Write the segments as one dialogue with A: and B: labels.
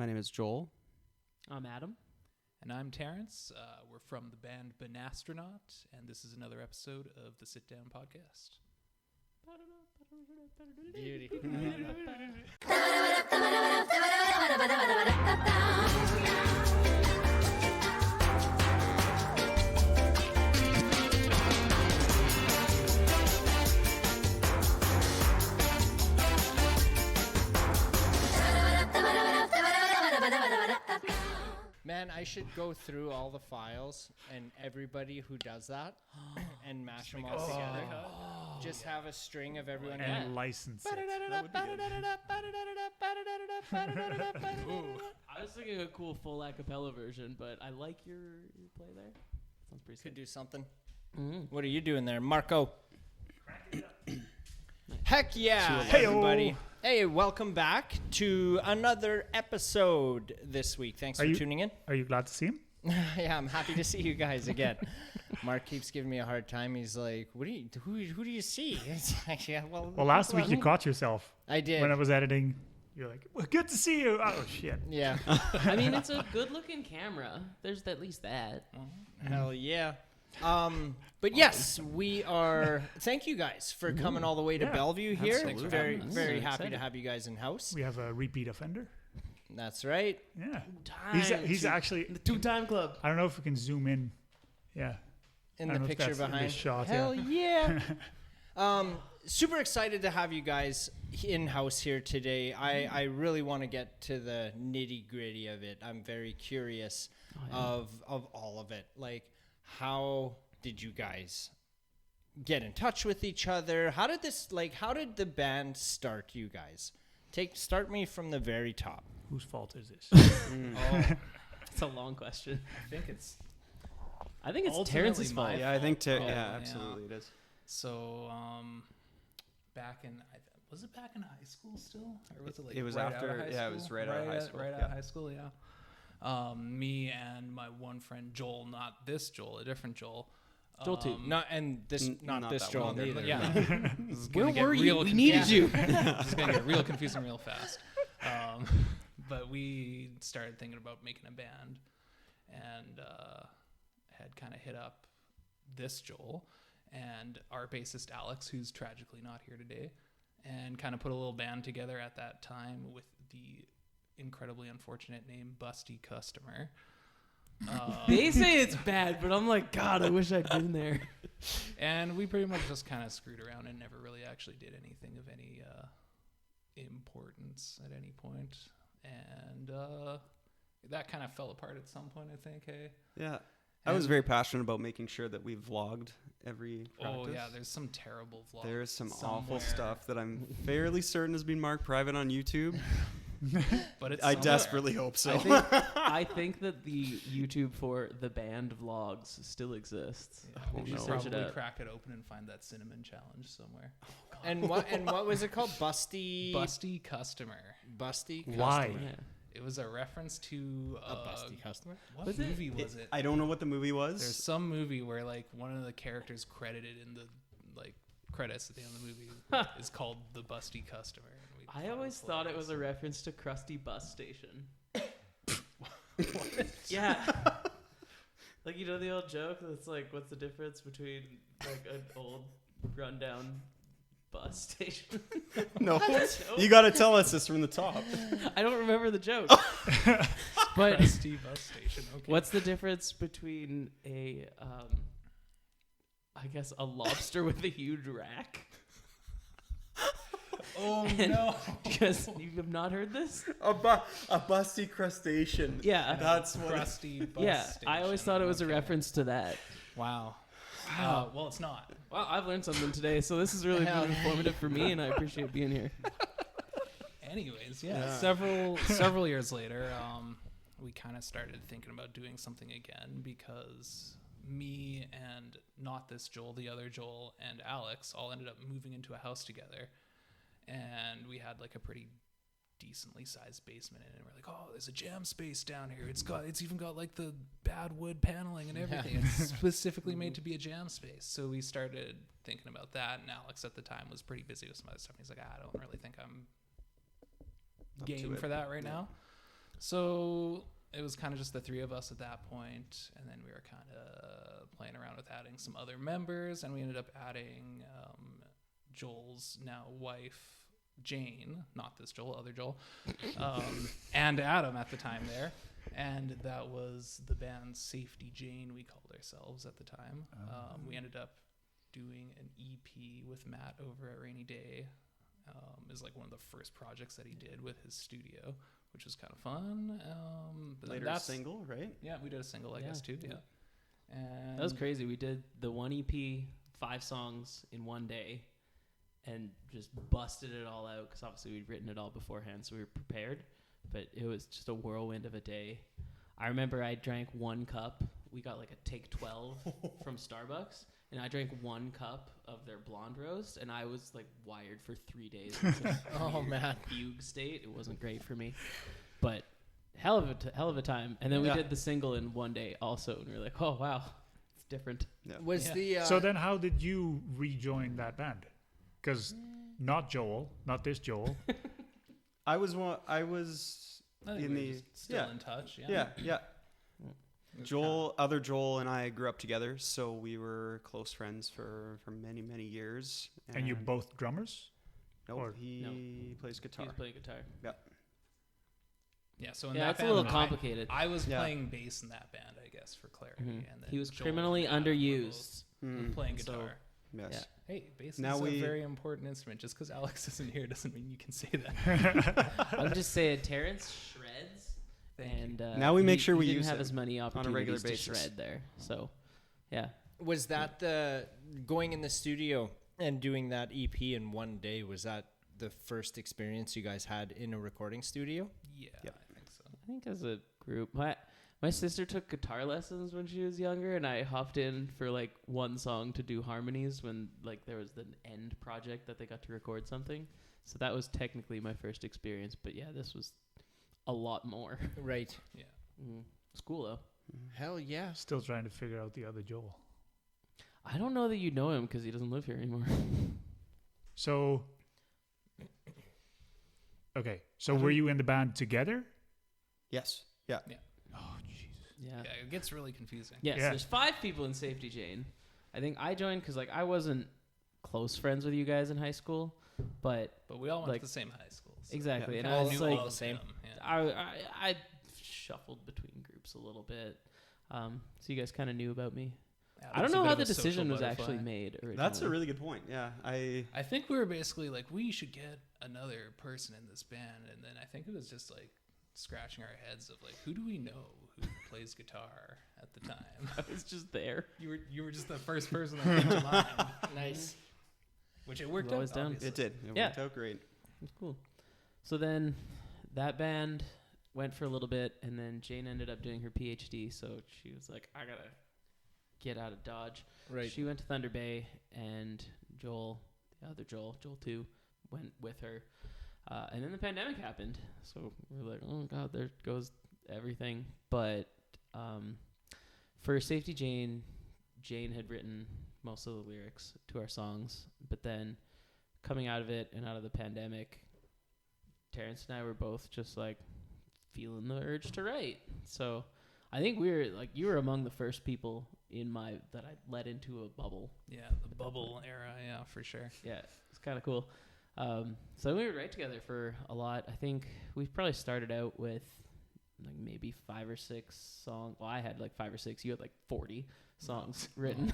A: My name is Joel.
B: I'm Adam.
C: And I'm Terrence. We're from the band Banastronaut, and this is another episode of the Sit Down Podcast.
B: Beauty.
D: Man, I should go through all the files and everybody who does that and mash them all together. Just have a string of everyone.
E: And license it.
B: I was thinking a cool full a cappella version, but I like your play there. Sounds pretty
D: Could
B: sick.
D: do something. What are you doing there, Marco? Heck yeah, everybody. Hey, welcome back to another episode this week. Thanks for tuning in.
E: Are you glad to see him?
D: Yeah, I'm happy to see you guys again. Mark keeps giving me a hard time. He's like, who do you see? It's like, yeah,
E: Well, last week you caught yourself.
D: I did.
E: When I was editing, you're like, well, good to see you. Oh, shit.
D: Yeah.
B: I mean, it's a good-looking camera. There's at least that.
D: Hell yeah. But yes, we are. Thank you guys for coming all the way to Bellevue here.
A: Absolutely.
D: Very,
B: Thanks for
D: very
B: having us.
D: happy to
B: Excited.
D: have you guys in house.
E: We have a repeat offender.
D: That's right.
E: Yeah.
B: Time.
E: He's actually,
B: the two-time club.
E: I don't know if we can zoom in. Yeah.
D: In
E: I
D: the
E: don't know if
D: picture
E: that's in
D: behind.
E: this shot,
D: Hell yeah. Super excited to have you guys in house here today. I really want to get to the nitty gritty of it. I'm very curious of all of it. Like, how did you guys get in touch with each other? How did the band start, you guys? Start me from the very top.
E: Whose fault is this?
B: It's a long question.
C: I think it's
B: Terrence's fault.
C: my
A: Yeah, I think
C: fault.
A: absolutely it is.
C: So, back in high school still, or was it like
A: It was
C: right
A: after-
C: out of high
A: yeah, it
C: school?
A: was right out of high school,
C: Right out
A: yeah.
C: of high school, yeah. Me and my one friend Joel, not this Joel, a different Joel.
B: Joel too.
D: Not this
A: not
D: this
A: that
D: Joel
A: one.
D: neither.
C: Yeah. This is
B: Where
C: gonna get
B: were you?
C: real
B: We needed you.
C: This is gonna get real confusing real fast. But we started thinking about making a band, and had kind of hit up this Joel and our bassist Alex, who's tragically not here today, and kind of put a little band together at that time with the incredibly unfortunate name Busty Customer.
B: They say it's bad, but I'm like, God, I wish I'd been there.
C: And we pretty much just kind of screwed around and never really actually did anything of any importance at any point. And that kind of fell apart at some point, I think. Hey.
A: Yeah. I was very passionate about making sure that we vlogged every practice.
C: Oh yeah, there's some terrible vlogs.
A: There's some
C: somewhere.
A: awful stuff that I'm fairly certain has been marked private on YouTube.
C: But it's
A: I
C: somewhere.
A: desperately hope so.
B: I think that the YouTube for the band vlogs still exists.
C: Yeah,
A: Oh,
C: we should
A: no.
C: probably
B: Search it up.
C: crack it open and find that cinnamon challenge somewhere.
D: And what was it called? Busty
C: Customer.
D: Busty
E: Why?
D: Customer.
B: Yeah.
C: It was a reference to
D: A busty customer?
C: What
B: Was it?
C: movie was it?
A: I don't know what the movie was.
C: There's some movie where like one of the characters credited in the like credits at the end of the movie is called the Busty Customer. And we
B: I
C: thought
B: always
C: it
B: thought it was a
C: hilarious.
B: reference to Krusty Bus Station. Yeah. Like, you know the old joke that's like, what's the difference between like an old rundown bus station?
A: No.
B: joke.
A: You got to tell us this from the top.
B: I don't remember the joke.
C: But Krusty Bus Station. Okay.
B: What's the difference between a, I guess, a lobster with a huge rack?
C: Oh
B: And-
C: no!
B: Because you have not heard this?
A: A busty crustacean.
B: Yeah.
A: That's what
C: Krusty Bus
B: Yeah,
C: Station.
B: I always thought it was a
C: Okay.
B: reference to that.
C: Wow. Well, it's not.
B: Well, I've learned something today, so this is really
D: Hell.
B: informative for me, and I appreciate being here.
C: Anyways, yeah. Several years later, we kind of started thinking about doing something again because me and not this Joel, the other Joel, and Alex all ended up moving into a house together, and we had like a pretty decently sized basement in it. And we're like, oh, there's a jam space down here. It's even got like the bad wood paneling and everything. It's specifically made to be a jam space. So we started thinking about that, and Alex at the time was pretty busy with some other stuff. He's like, I don't really think I'm
A: Up to
C: game
A: it.
C: for that right now. So it was kind of just the three of us at that point, and then we were kind of playing around with adding some other members, and we ended up adding Joel's now wife, Jane, not this Joel, other Joel, and Adam at the time there. And that was the band Safety Jane, we called ourselves at the time. We ended up doing an EP with Matt over at Rainy Day. Is like one of the first projects that he did with his studio, which was kind of fun. But
A: Later
C: that's
A: single, right?
C: Yeah, we did a single, I guess, too. Yeah. And
B: That was crazy. We did the one EP, 5 songs in one day, and just busted it all out because obviously we'd written it all beforehand, so we were prepared. But it was just a whirlwind of a day. I remember I drank 1 cup. We got like a Take 12 from Starbucks, and I drank 1 cup of their blonde roast, and I was like wired for 3 days.
D: Oh man,
B: Fugue state. It wasn't great for me, but hell of a time. And then we did the single in one day also, and we were like, oh wow, it's different.
A: Yeah.
D: was the
E: So then, how did you rejoin that band? Because not Joel, not this Joel.
A: I was
C: I think
A: in
C: we were
A: the
C: just still in touch.
A: yeah.
C: It was
A: Other Joel and I grew up together, so we were close friends for many, many years.
E: And you both drummers?
A: Nope,
E: or-
A: he plays guitar.
B: He was playing guitar.
C: Yeah, so in
B: Yeah,
C: that
B: it's a
C: band,
B: little complicated.
C: I was
A: Yeah.
C: playing bass in that band, I guess, for clarity.
B: Mhm.
C: And then
B: He was
C: Joel
B: criminally
C: and Adam were
B: underused.
C: both playing
B: So-
C: guitar.
A: Yes.
C: Hey, bass
A: Now
C: is
A: we-
C: a very important instrument. Just because Alex isn't here doesn't mean you can say that.
B: I'm just saying, Terrence shreds,
C: Thank
B: and
A: Now we make sure we
B: didn't
A: use
B: have
A: him
B: as many opportunities
A: regular
B: to
A: basis.
B: shred there. So, yeah,
D: was that the going in the studio and doing that EP in one day? Was that the first experience you guys had in a recording studio?
C: Yeah,
A: Yep.
C: I think so.
B: I think as a group, my sister took guitar lessons when she was younger, and I hopped in for like one song to do harmonies when like there was the end project that they got to record something. So that was technically my first experience. But yeah, this was a lot more.
D: Right.
C: Yeah.
B: It's cool though.
D: Hell yeah.
E: Still trying to figure out the other Joel.
B: I don't know that you know him because he doesn't live here anymore.
E: So, okay. So were you in the band together?
A: Yes. Yeah.
E: Oh, Jesus.
B: Yeah.
C: Yeah, it gets really confusing.
B: Yes,
E: Yeah.
B: there's 5 people in Safety Jane. I think I joined because like I wasn't close friends with you guys in high school, but
C: But we all went
B: Like-
C: to the same high school. So
B: exactly, and
C: kinda
B: I was
C: knew
B: like,
C: all of them, yeah.
B: I shuffled between groups a little bit, so you guys kind of knew about me.
C: Alex
B: I don't
C: a
B: know
C: bit
B: how
C: of
B: the
C: a social
B: decision was
C: butterfly.
B: actually made originally.
A: That's a really good point. Yeah.
C: I think we were basically like, we should get another person in this band, and then I think it was just like scratching our heads of like, who do we know who plays guitar at the time?
B: I was just there.
C: You were just the first person that came to mind.
D: Nice.
C: Which it worked
B: We've
C: out.
B: always done.
C: Obviously.
A: It did. It
B: Yeah.
A: worked out great.
B: It's cool. So then that band went for a little bit, and then Jane ended up doing her PhD, so she was like, I gotta get out of Dodge.
D: Right.
B: She went to Thunder Bay, and Joel, the other Joel 2, went with her. And then the pandemic happened, so we were like, oh god, there goes everything. But for Safety Jane, Jane had written most of the lyrics to our songs, but then coming out of it and out of the pandemic, Terrence and I were both just like feeling the urge to write. So I think we were like, you were among the first people that I let into a bubble.
C: Yeah, the bubble era. Yeah, for sure.
B: Yeah, it's kind of cool. So we would write together for a lot. I think we probably started out with like maybe 5 or 6 songs. Well, I had like 5 or 6. You had like 40 songs written.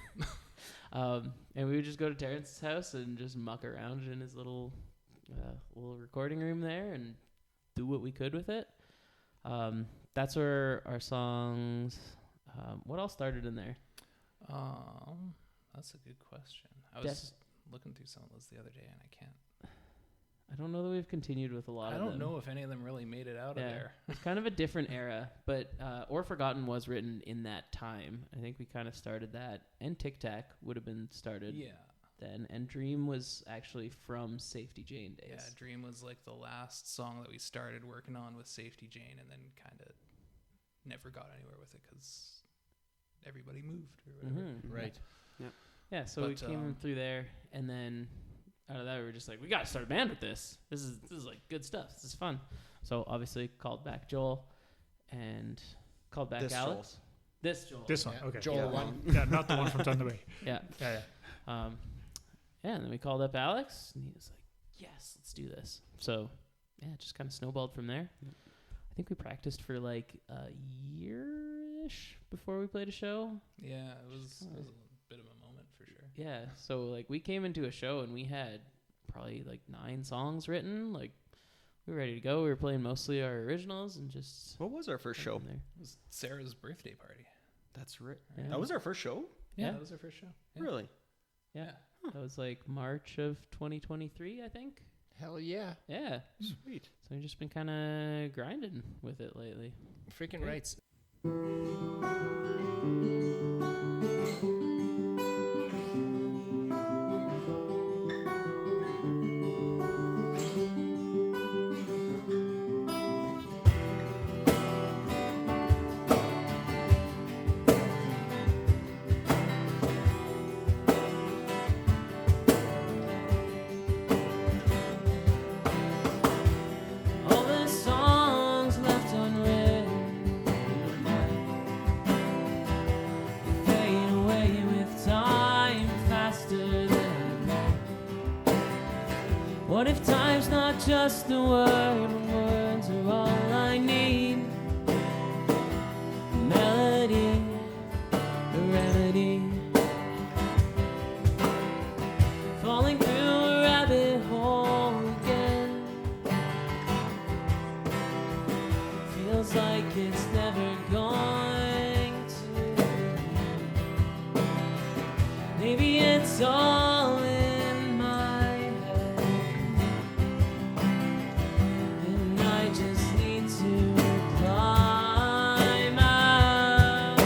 B: And we would just go to Terrence's house and just muck around in his little recording room there and do what we could with it. That's where our songs. What else started in there?
C: That's a good question. I was looking through some of those the other day, and I can't.
B: I don't know that we've continued with a lot
C: I
B: of them.
C: don't know if any of them really made it out of there.
B: It's kind of a different era, but Or Forgotten was written in that time. I think we kind of started that, and Tic Tac would have been started then, and Dream was actually from Safety Jane days.
C: Yeah, Dream was like the last song that we started working on with Safety Jane, and then kind of never got anywhere with it because everybody moved or whatever.
B: Mhm.
D: Right.
B: Yeah, so
C: But,
B: we came through there, and then out of that we were just like, we got to start a band with this. This is like good stuff. This is fun. So obviously called back Joel. and called back
A: This
B: Alex.
A: Joel.
B: This Joel.
E: This one,
D: Yeah.
E: okay.
D: Joel
A: Yeah.
D: one.
E: Yeah, not the one from Thunder Bay.
B: Yeah.
E: Yeah,
B: Yeah, and then we called up Alex, and he was like, "Yes, let's do this." So, yeah, it just kind of snowballed from there. I think we practiced for like a year-ish before we played a show.
C: Yeah, it was a bit of a moment for sure.
B: Yeah, so like we came into a show and we had probably like 9 songs written. Like we were ready to go. We were playing mostly our originals and just
A: What was our first show?
B: went from there.
C: It was Sarah's birthday party.
A: That's right.
B: Yeah.
A: That was our first show?
B: Yeah.
C: That was our first show. Yeah.
A: Really?
B: Yeah, that was like March of 2023, I think.
D: Hell yeah.
B: Yeah,
A: Sweet.
B: so we've just been kind of grinding with it lately.
D: Freaking rights.
B: All the songs left unread fade away with time faster than light. What if time's not just a word when words are all I need? A melody, a remedy. Falling through a rabbit hole again. Feels like it's never going to. Maybe it's all in my head, and I just need to climb out,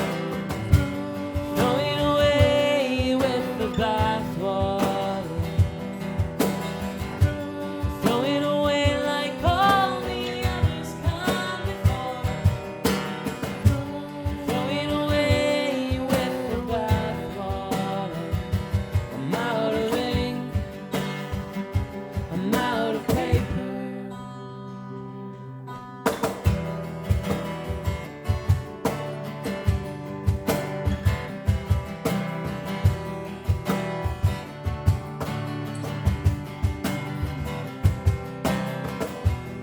B: throwing away with the bathwater, throwing away like all the others come before, throwing away with the bathwater. I'm out of ink, I'm out of paper.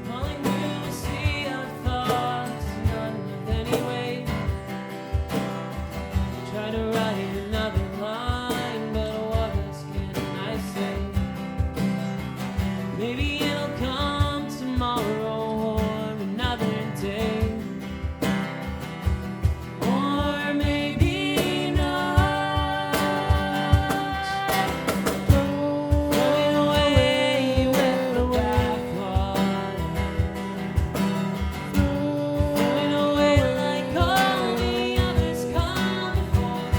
B: Falling through a sea of thoughts, none with any weight. Try to write another line, but what else can I say? Maybe it'll come tomorrow or another day, or maybe not. Throwing away with the bathwater, throwing away like all the others come before,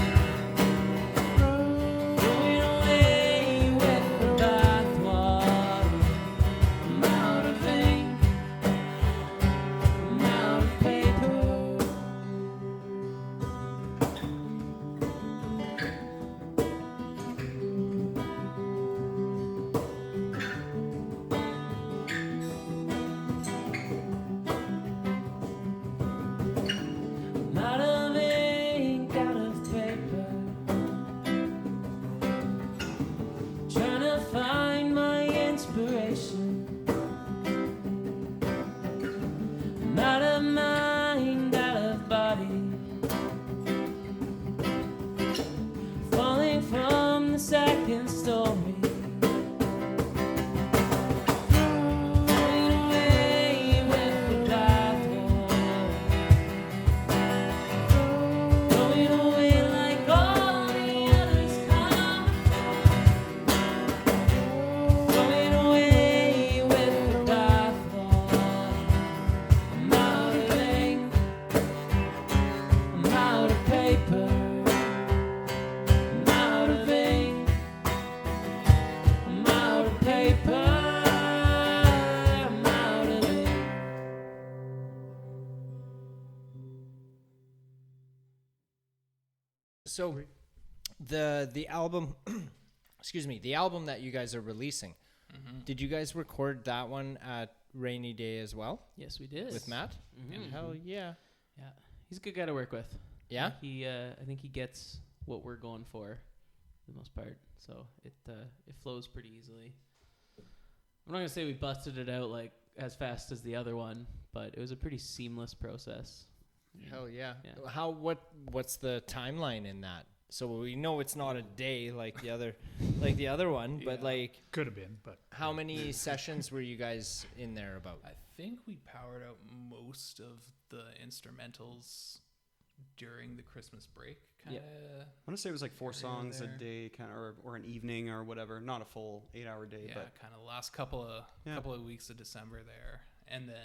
B: throwing away with the bathwater. I'm out of ink, I'm out of paper. I'm out of ink, out of paper, trying to find my inspiration. I'm out of mind, out of body, falling from the second story. Throwing away with the bathwater, throwing away like all the others come before, throwing away with the bathwater. I'm out of ink, I'm out of paper, I'm out of ink, I'm out of paper, I'm out of ink.
D: So the album excuse me, the album that you guys are releasing, did you guys record that one at Rainy Day as well
B: Yes, we did.
D: with Matt?
B: Mhm.
D: Hell yeah.
B: Yeah, he's a good guy to work with.
D: Yeah?
B: I think he gets what we're going for the most part. So it flows pretty easily. I'm not gonna say we busted it out like as fast as the other one, but it was a pretty seamless process.
D: Hell yeah.
B: Yeah.
D: What's the timeline in that? So we know it's not a day like the other one, but like
E: Could have been, but
D: how many sessions were you guys in there about?
C: I think we powered out most of the instrumentals during the Christmas break. Kind of.
A: I want to say it was like 4 songs a day, kind of, or an evening or whatever. Not a full 8-hour day,
C: Yeah,
A: but
C: kind of last couple of weeks of December there, and then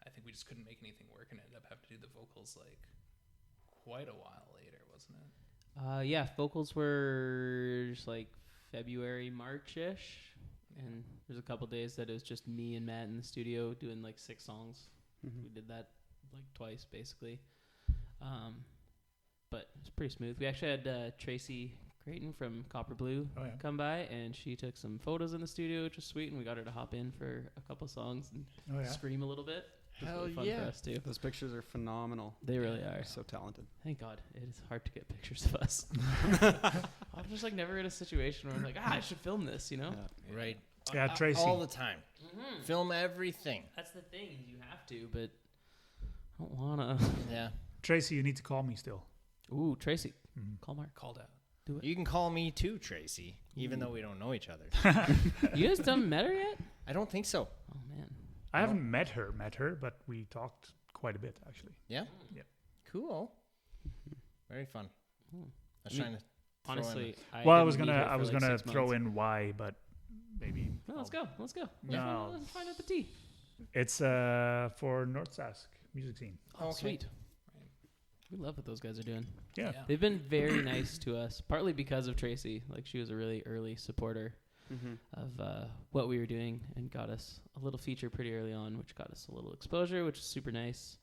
C: I think we just couldn't make anything work and ended up having to do the vocals like quite a while later, wasn't it?
B: Yeah, vocals were just like February, March-ish. And there's a couple days that it was just me and Matt in the studio doing like 6 songs.
A: Mhm.
B: We did that like twice, basically. But it's pretty smooth. We actually had Tracy Creighton from Copper Blue come by, and she took some photos in the studio, which was sweet, and we got her to hop in for a couple songs and scream a little bit. It was
D: Hell
B: really fun
D: yeah.
B: for us, too.
A: those pictures are phenomenal.
B: They really are.
A: They're so talented.
B: Thank God. It is hard to get pictures of us. I'm just like never in a situation where I'm like, I should film this, you know?
A: Yeah.
D: Right.
E: Yeah, Tracy.
D: All the time.
B: Mm-hmm.
D: Film everything.
B: That's the thing. You have to, but I don't want to.
D: Yeah.
E: Tracy, you need to call me still.
B: Ooh, Tracy.
E: Mhm.
B: Call Mark.
C: Called out.
B: Do it.
D: You can call me too, Tracy, even though we don't know each other.
B: You guys haven't met her yet?
D: I don't think so.
B: Oh, man.
E: I haven't met her, but we talked quite a bit actually.
D: Yeah?
E: Yeah.
D: Cool. Very fun.
B: Hmm.
D: I was
B: I mean,
D: trying to throw in
B: Honestly,
E: Well, I
B: didn't
E: was
B: meet
E: gonna
B: her for like 6
E: throw
B: months.
E: in why, but maybe
B: No, let's go. Let's go.
E: No.
B: Let's find out the tea.
E: it's for North Sask music scene.
B: Oh,
D: Okay.
B: sweet. We love what those guys are doing.
E: Yeah.
B: They've been very nice to us, partly because of Tracy. Like, she was a really early supporter
A: Mm-hmm.
B: of what we were doing and got us a little feature pretty early on, which got us a little exposure, which is super nice.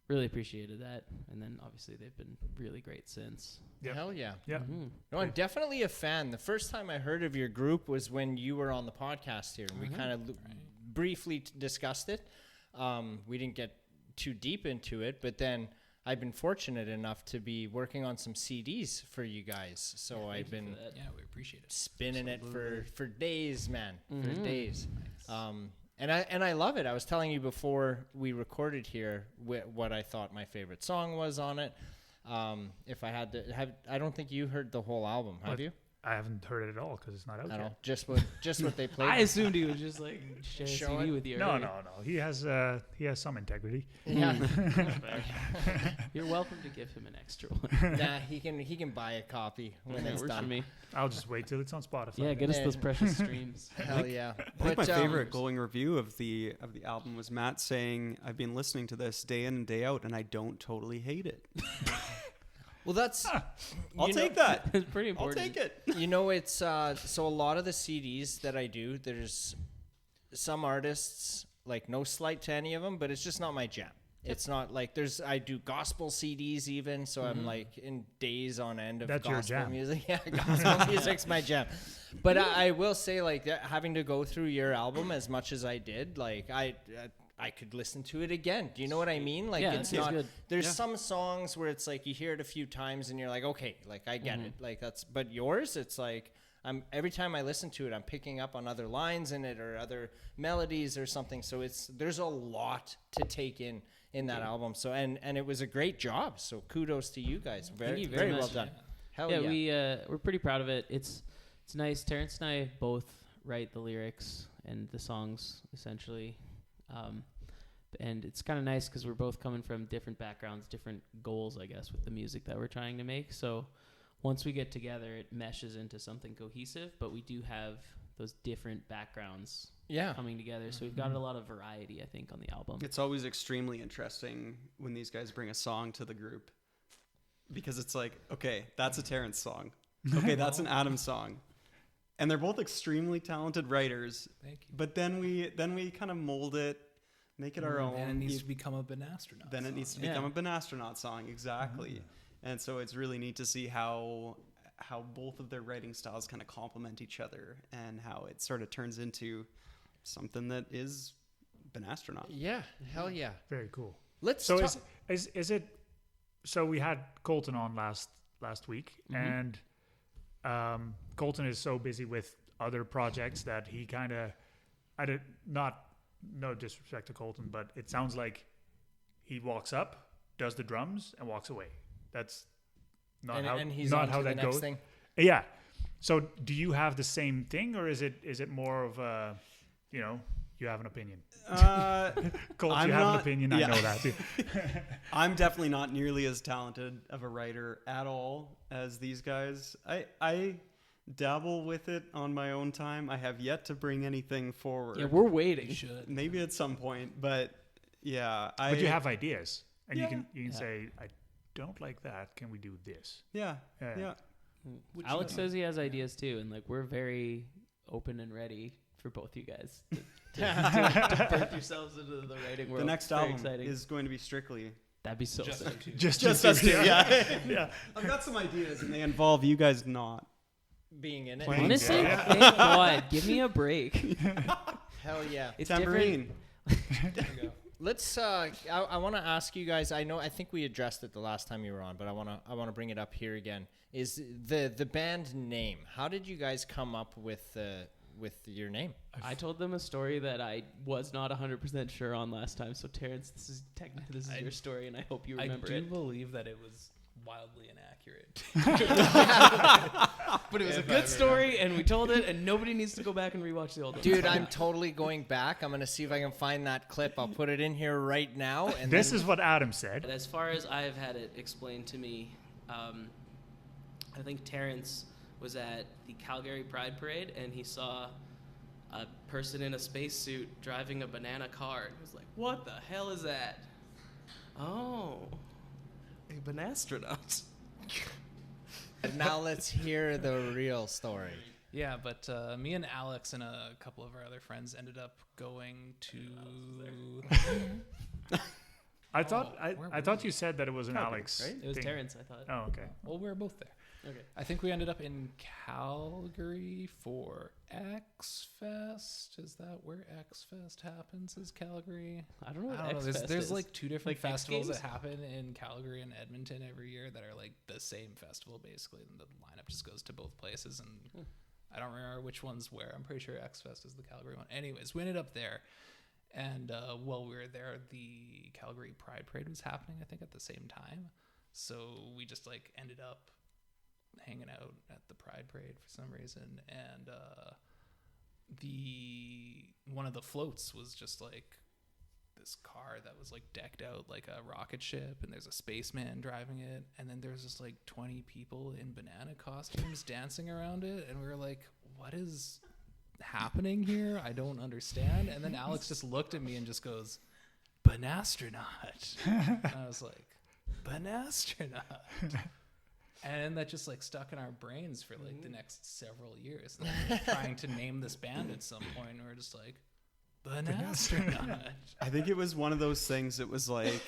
B: Really appreciated that. And then, obviously, they've been really great since.
E: Yep.
D: Hell yeah.
E: Yeah.
B: Mhm.
D: No, I'm definitely a fan. The first time I heard of your group was when you were on the podcast here, and we kind of briefly discussed it. We didn't get too deep into it, but then I've been fortunate enough to be working on some CDs for you guys. So
B: Yeah,
D: I've
B: thank you
D: been
B: for that.
C: Yeah, we appreciate it.
D: spinning it for days, man, for
B: Mhm.
D: days.
C: Nice.
D: And I love it. I was telling you before we recorded here what I thought my favorite song was on it. If I had to have, I don't think you heard the whole album, have
E: What?
D: you?
E: I haven't heard it at all because it's not out
D: I don't.
E: yet.
D: Just what they played.
B: I assumed he was just like share a
D: Show
B: CD
D: it?
B: with you.
E: No,
B: earlier.
E: no. He has some integrity.
D: Yeah.
B: You're welcome to give him an extra one.
D: Nah, he can buy a copy when
B: That
D: it's
B: works for
D: done.
B: me.
E: I'll just wait till it's on Spotify.
B: Yeah, get us those precious streams.
D: Hell yeah.
A: I think my
D: But,
A: favorite glowing review of the album was Matt saying, "I've been listening to this day in and day out, and I don't totally hate it."
D: Well, that's.
A: I'll take that.
B: It's pretty
A: I'll
B: important.
A: take it.
D: You know, it's so a lot of the CDs that I do. There's some artists, like, no slight to any of them, but it's just not my jam. It's not like I do gospel CDs even, so I'm like in days on end of
E: That's your
D: gospel
E: jam.
D: music. Yeah, gospel music's my jam. But I will say, like, having to go through your album as much as I did, like, I could listen to it again. Do you know what I mean? Like,
B: Yeah,
D: it's
B: it's
D: not.
B: good.
D: There's
A: Yeah.
D: some songs where it's like you hear it a few times and you're like, okay, like I get it. Like that's. But yours, it's like every time I listen to it, I'm picking up on other lines in it or other melodies or something. So there's a lot to take in that album. So and it was a great job. So kudos to you guys. Very
B: you very
D: well
B: much.
D: done. Hell
B: Yeah,
D: yeah.
B: we're pretty proud of it. It's nice. Terrence and I both write the lyrics and the songs essentially, and it's kind of nice because we're both coming from different backgrounds, different goals, I guess, with the music that we're trying to make. So once we get together, it meshes into something cohesive. But we do have those different backgrounds
D: Yeah.
B: coming together, so we've got a lot of variety, I think, on the album.
A: It's always extremely interesting when these guys bring a song to the group, because it's like, okay, that's a Terrence song. Okay, that's an Adam song. And they're both extremely talented writers.
C: Thank you.
A: But then we kind of mold it, make it our own.
C: And it needs to become a Banastronaut.
A: Then it needs to
B: Yeah.
A: become a Banastronaut song, exactly. And so it's really neat to see how both of their writing styles kind of complement each other, and how it sort of turns into something that is Banastronaut.
D: Yeah. Hell yeah.
E: Very cool.
D: Let's
E: So
D: talk.
E: Is it? So we had Colton on last week, and Colton is so busy with other projects that he kind of, no disrespect to Colton, but it sounds like he walks up, does the drums, and walks away. That's not
D: he's
E: not
D: on
E: how
D: to the
E: that
D: next
E: goes.
D: thing.
E: Yeah. So do you have the same thing, or is it more of a, you have an opinion? Colt, you have an opinion.
A: Yeah.
E: I know that too.
A: I'm definitely not nearly as talented of a writer at all as these guys. I dabble with it on my own time. I have yet to bring anything forward.
B: Yeah, we're waiting.
C: You should.
A: Maybe at some point, but yeah.
E: But you have ideas, and
A: Yeah.
E: you can say, I don't like that. Can we do this?
A: Yeah.
E: Yeah.
A: Yeah.
B: Alex says he has ideas too, and like we're very open and ready for both you guys to birth yourselves into the writing world.
A: The next
B: Very
A: album
B: exciting.
A: is going to be strictly
B: That'd be so
C: Just
B: sick.
C: our two.
E: Just
A: us two.
E: yeah.
A: Yeah.
E: Yeah.
A: I've got some ideas, and they involve you guys not.
D: Being in it.
E: Playing.
B: Honestly,
E: Yeah.
B: thank God. Give me a break.
D: Hell yeah.
B: It's
A: Tambourine.
B: different.
C: There you go.
D: Let's. I want to ask you guys. I think we addressed it the last time you were on, but I want to bring it up here again. Is the band name? How did you guys come up with your name?
B: I told them a story that I was not 100% sure on last time. So Terrence, this is your story, and I hope you remember
C: I do
B: it.
C: believe that it was wildly inaccurate.
B: But it was a good story, and we told it, and nobody needs to go back and rewatch the old one.
D: Dude, I'm totally going back. I'm gonna see if I can find that clip. I'll put it in here right now. And
E: This is what Adam said.
F: As far as I've had it explained to me, I think Terrence was at the Calgary Pride Parade and he saw a person in a spacesuit driving a banana car. And he was like, "What the hell is that?" Oh, a Banastronaut.
D: now let's hear the real story.
C: Yeah, but me and Alex and a couple of our other friends ended up going to.
E: I thought
C: where
E: I
C: were
E: thought you said that it was an
A: Calgary,
E: Alex.
A: right?
B: It was
E: thing.
B: Terrence, I thought.
E: Oh, okay.
C: Well, we were both there.
B: Okay.
C: I think we ended up in Calgary for X Fest. Is that where X Fest happens? Is Calgary?
B: I don't know what
C: I don't know.
B: X-Fest
C: There's
B: is.
C: like two different
B: Like X
C: festivals that
B: Games?
C: happen in Calgary and Edmonton every year that are like the same festival basically, and the lineup just goes to both places. And I don't remember which one's where. I'm pretty sure X Fest is the Calgary one. Anyways, we ended up there, and while we were there, the Calgary Pride Parade was happening. I think at the same time, so we just like ended up hanging out at the Pride Parade for some reason, and one of the floats was just like this car that was like decked out like a rocket ship, and there's a spaceman driving it, and then there's just like 20 people in banana costumes dancing around it, and we were like, what is happening here? I don't understand. And then Alex just looked at me and just goes, Banastronaut. And I was like, Banastronaut. And that just like stuck in our brains for like the next several years. And we were trying to name this band at some point, and we were just like, Banastronaut.
A: I think it was one of those things. It was like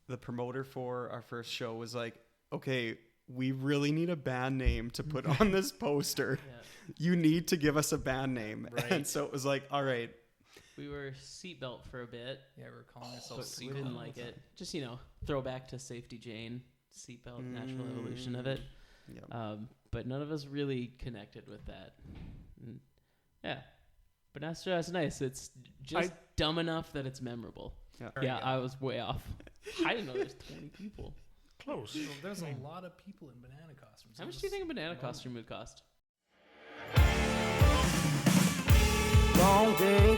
A: the promoter for our first show was like, okay, we really need a band name to put on this poster.
B: Yeah.
A: You need to give us a band name.
D: Right.
A: And so it was like, all right.
B: We were Seatbelt for a bit,
C: Yeah, we were calling
B: but
C: ourselves
B: we
C: Seatbelt.
B: didn't like it. Just, throwback to Safety Jane, Seatbelt, natural evolution of it.
A: Yeah.
B: But none of us really connected with that. And yeah. But that's nice. It's just dumb enough that it's memorable.
A: Yeah.
B: Yeah, I was way off. I didn't know there's 20 people.
E: Close.
C: Well, there's a lot of people in banana costumes.
B: How much do you think a banana costume would cost?
G: Long day,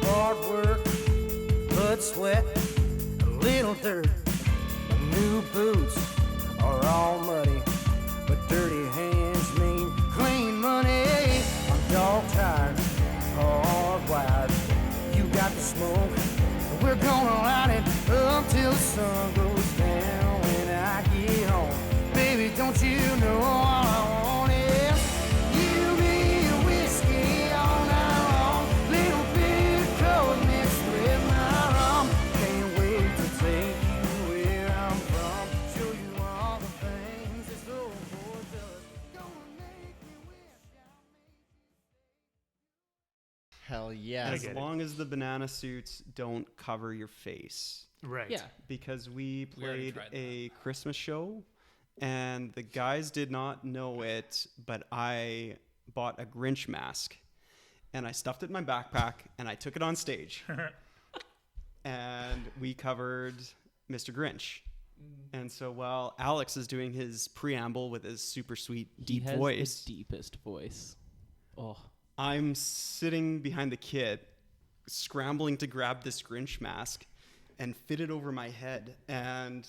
G: hard work, blood, sweat, a little dirt. New boots are all muddy, but dirty hands mean clean money. I'm dog tired, hardwired. You got the smoke, we're gonna light it up till the sun goes down. When I get home, baby, don't you know all I want is you, me, and whiskey all night long. Little bit of cold mixed with my rum. Can't wait to take you where I'm from. Show you all the things this old boy does. Gonna make me wish I
D: Hell yeah.
E: I
A: As
E: get it.
A: long as the banana suits don't cover your face.
E: Right.
B: Yeah.
A: because we
C: We already
A: played
C: tried that.
A: a Christmas show, and the guys did not know it, but I bought a Grinch mask, and I stuffed it in my backpack, and I took it on stage, and we covered Mr. Grinch. And so while Alex is doing his preamble with his super sweet deep
B: he has
A: voice,
B: the deepest voice. Oh,
A: I'm sitting behind the kid, scrambling to grab this Grinch mask and fit it over my head. And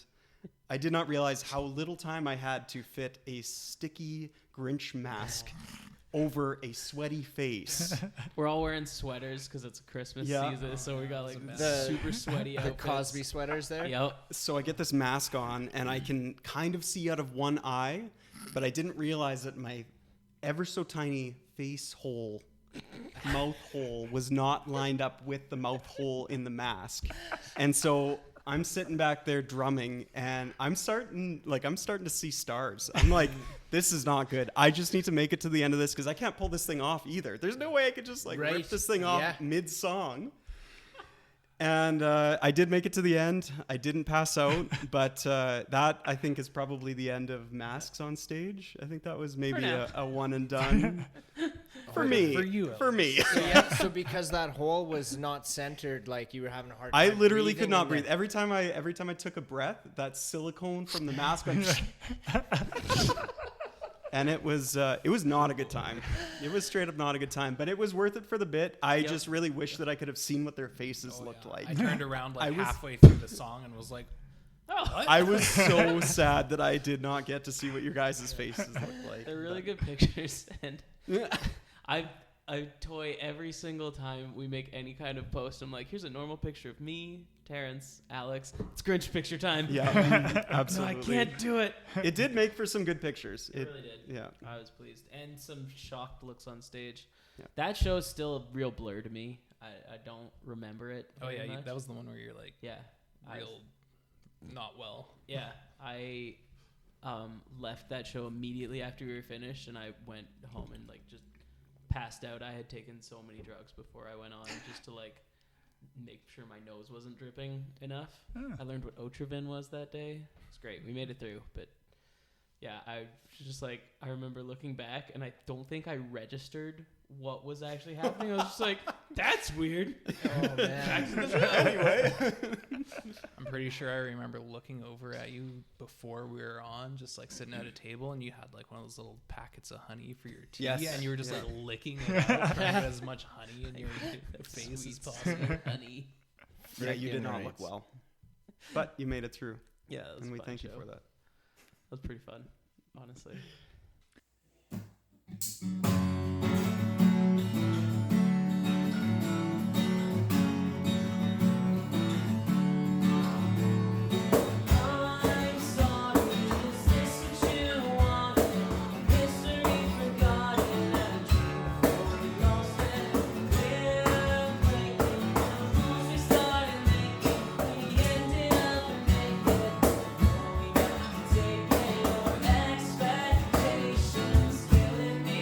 A: I did not realize how little time I had to fit a sticky Grinch mask over a sweaty face.
B: we're all wearing sweaters because it's Christmas
A: Yeah.
B: season, so we got like
D: The-
B: super sweaty
D: The
B: outfits.
D: Cosby sweaters there.
B: Yep.
A: So I get this mask on, and I can kind of see out of one eye, but I didn't realize that my ever so tiny mouth hole was not lined up with the mouth hole in the mask. And so I'm sitting back there drumming, and I'm starting to see stars. I'm like, this is not good. I just need to make it to the end of this because I can't pull this thing off either. There's no way I could just rip
D: Right.
A: this thing off
D: Yeah.
A: mid-song. And I did make it to the end. I didn't pass out, but that I think is probably the end of masks on stage. I think that was maybe
B: now.
A: a one and done for me.
C: For you,
A: For me.
D: So, yeah, so because that hole was not centered, like you were having a hard
A: I
D: time.
A: literally could
D: breathing
A: not
D: in
A: breathe.
D: the-
A: Every time I took a breath, that silicone from the mask went and it was not a good time. It was straight up not a good time, but it was worth it for the bit. I just really wish that I could have seen what their faces looked like.
C: I turned around
A: I
C: like
A: was-
C: halfway through the song and was like,
B: Oh,
A: I was so sad that I did not get to see what your guys' faces looked like.
B: they're really good pictures, and I toy every single time we make any kind of post. I'm like, here's a normal picture of me, Terrence, Alex. It's Grinch picture time.
A: Yeah,
B: No,
A: absolutely.
B: I can't do it.
A: It did make for some good pictures.
B: It really did.
A: Yeah.
B: I was pleased, and some shocked looks on stage.
A: Yeah.
B: That show's still a real blur to me. I don't remember it.
C: oh
B: very
C: yeah,
B: much.
C: that was the one where you're like
B: yeah.
C: real not well.
B: Yeah, I left that show immediately after we were finished, and I went home and like just passed out. I had taken so many drugs before I went on just to like make sure my nose wasn't dripping enough. I learned what Otrivin was that day. It's great. We made it through, but yeah, I just like I remember looking back, and I don't think I registered what was actually happening. I was just like, that's weird.
D: Oh man.
A: Anyway.
C: I'm pretty sure I remember looking over at you before we were on, just like sitting at a table, and you had like one of those little packets of honey for your tea,
A: Yes.
C: and you were just like licking it out, trying to get as much honey in your face as
B: Sweet
C: possible.
B: honey.
A: Yeah, you did
D: Frickin'
A: not
D: right.
A: look well. But you made it through,
B: Yeah, that was
A: and
B: a
A: we
B: fun
A: thank
B: show.
A: you for that.
B: That was pretty fun, honestly.
H: I'm sorry, is this what you wanted? History forgotten and truth lost and we're breaking. The moves we started making, we ended up naked. We got to take it, your expectations killing me.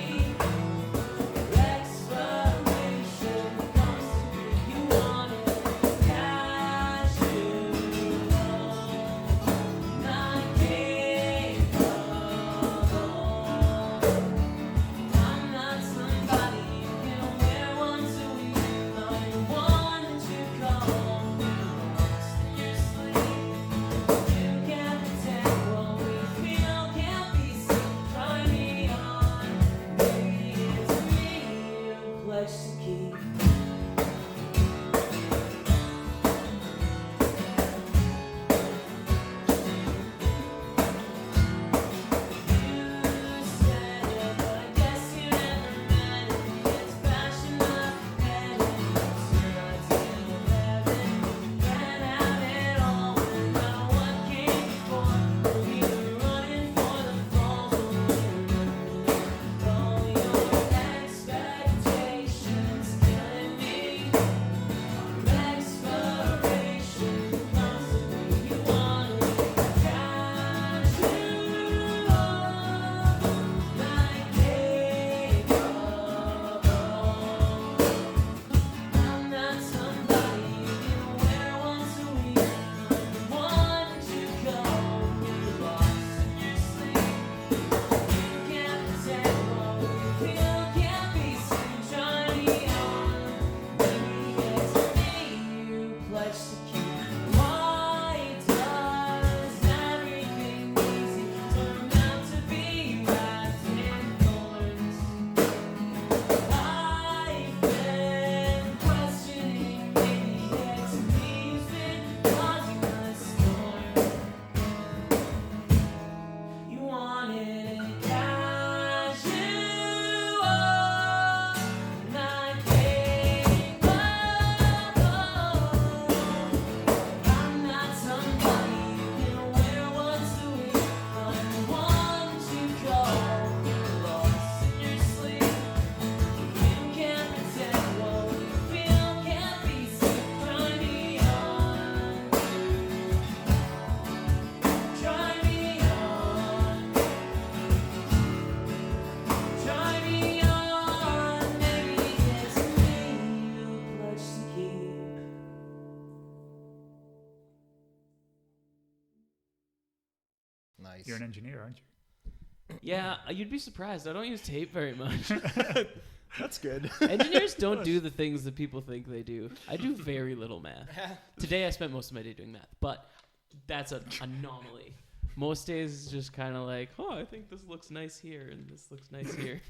D: Nice.
E: You're an engineer, aren't you?
B: Yeah, you'd be surprised. I don't use tape very much.
A: That's good.
B: Engineers don't do the things that people think they do. I do very little math. Today I spent most of my day doing math, but that's an anomaly. Most days it's just kind of like, oh, I think this looks nice here and this looks nice here.